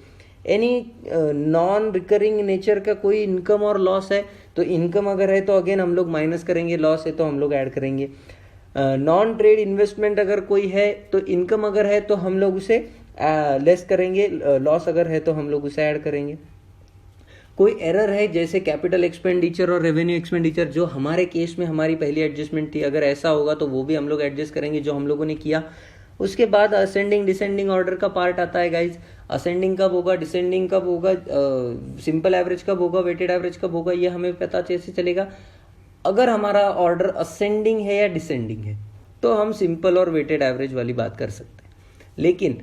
एनी नॉन रिकरिंग नेचर का कोई इनकम और लॉस है तो इनकम अगर है तो अगेन हम लोग माइनस करेंगे, लॉस है तो हम लोग ऐड करेंगे। नॉन ट्रेड इन्वेस्टमेंट अगर कोई है तो इनकम अगर है तो हम लोग उसे लेस करेंगे, लॉस अगर है तो हम लोग उसे ऐड करेंगे। कोई एरर है जैसे कैपिटल एक्सपेंडिचर और रेवेन्यू एक्सपेंडिचर, जो हमारे केस में हमारी पहली एडजस्टमेंट थी, अगर ऐसा होगा तो वो भी हम लोग एडजस्ट करेंगे जो हम लोगों ने किया। उसके बाद असेंडिंग डिसेंडिंग ऑर्डर का पार्ट आता है गाइज। असेंडिंग कब होगा, डिसेंडिंग कब होगा, सिंपल एवरेज कब होगा, वेटेड एवरेज कब होगा, ये हमें पता कैसे चलेगा? अगर हमारा ऑर्डर असेंडिंग है या डिसेंडिंग है तो हम सिंपल और वेटेड एवरेज वाली बात कर सकते हैं। लेकिन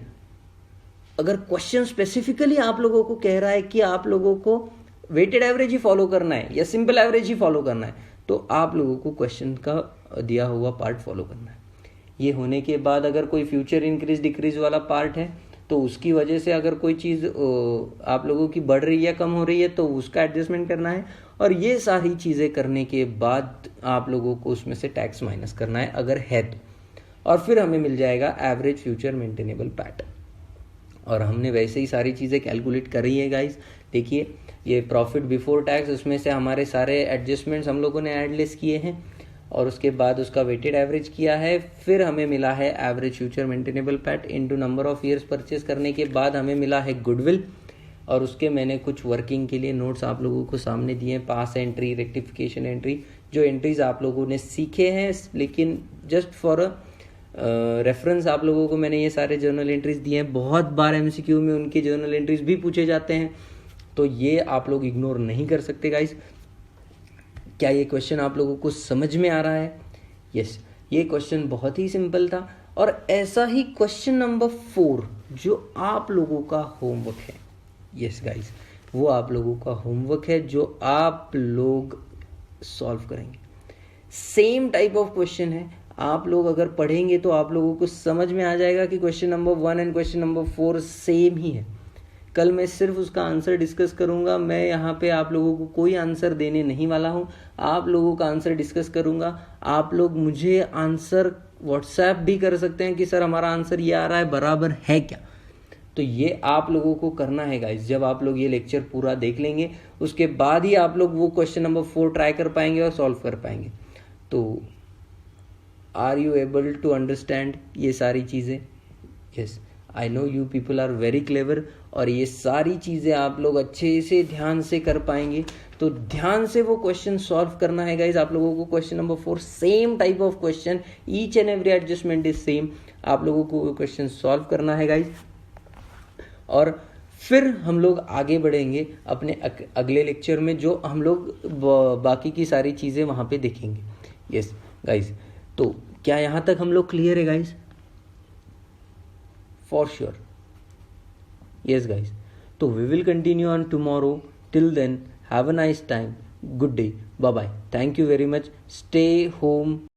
अगर क्वेश्चन स्पेसिफिकली आप लोगों को कह रहा है कि आप लोगों को वेटेड एवरेज ही फॉलो करना है या सिंपल एवरेज ही फॉलो करना है, तो आप लोगों को क्वेश्चन का दिया हुआ पार्ट फॉलो करना है। ये होने के बाद अगर कोई फ्यूचर इंक्रीज डिक्रीज वाला पार्ट है तो उसकी वजह से अगर कोई चीज़ आप लोगों की बढ़ रही है या कम हो रही है तो उसका एडजस्टमेंट करना है। और ये सारी चीज़ें करने के बाद आप लोगों को उसमें से टैक्स माइनस करना है अगर है तो, और फिर हमें मिल जाएगा एवरेज फ्यूचर मेंटेनेबल पैट। और हमने वैसे ही सारी चीज़ें कैलकुलेट करी है गाइस। देखिए, ये प्रॉफिट बिफोर टैक्स, उसमें से हमारे सारे एडजस्टमेंट्स हम लोगों ने एडलेस किए हैं और उसके बाद उसका वेटेड एवरेज किया है। फिर हमें मिला है average future maintainable PAT into number of years purchase करने के बाद हमें मिला है गुडविल। और उसके मैंने कुछ वर्किंग के लिए नोट्स आप लोगों को सामने दिए हैं, पास एंट्री, रेक्टिफिकेशन एंट्री, जो एंट्रीज आप लोगों ने सीखे हैं। लेकिन जस्ट फॉर रेफरेंस आप लोगों को मैंने ये सारे जर्नल एंट्रीज दिए हैं। बहुत बार एमसीक्यू में उनके जर्नल एंट्रीज भी पूछे जाते हैं, तो ये आप लोग इग्नोर नहीं कर सकते गाइस। क्या ये क्वेश्चन आप लोगों को समझ में आ रहा है? यस, ये क्वेश्चन बहुत ही सिंपल था। और ऐसा ही क्वेश्चन नंबर 4 जो आप लोगों का होमवर्क है, यस गाइस, वो आप लोगों का होमवर्क है जो आप लोग सॉल्व करेंगे। सेम टाइप ऑफ क्वेश्चन है, आप लोग अगर पढ़ेंगे तो आप लोगों को समझ में आ जाएगा कि question number 1 and question number 4 same ही है। कल मैं सिर्फ उसका आंसर डिस्कस करूंगा। मैं यहाँ पे आप लोगों को कोई आंसर देने नहीं वाला हूँ, आप लोगों का आंसर डिस्कस करूंगा। आप लोग मुझे आंसर व्हाट्सएप भी कर सकते हैं कि सर हमारा आंसर ये आ रहा है, बराबर है क्या। तो ये आप लोगों को करना है गाइस। जब आप लोग ये लेक्चर पूरा देख लेंगे उसके बाद ही आप लोग वो क्वेश्चन नंबर 4 ट्राई कर पाएंगे और सॉल्व कर पाएंगे। तो are you able to understand ये सारी चीज़ें? Yes, I know you people are very clever, और ये सारी चीज़ें आप लोग अच्छे से ध्यान से कर पाएंगे। तो ध्यान से वो क्वेश्चन सॉल्व करना है गाइज आप लोगों को। Question number 4 same type of question, each and every adjustment is same. आप लोगों को वो क्वेश्चन सॉल्व करना है गाइज, और फिर हम लोग आगे बढ़ेंगे अपने अगले लेक्चर में, जो हम लोग बाकी की सारी चीज़ें वहाँ पे देखेंगे। यस गाइज, तो क्या यहाँ तक हम लोग क्लियर है guys? For sure, yes guys. So we will continue on tomorrow. Till then, have a nice time. Good day. Bye bye. Thank you very much. Stay home.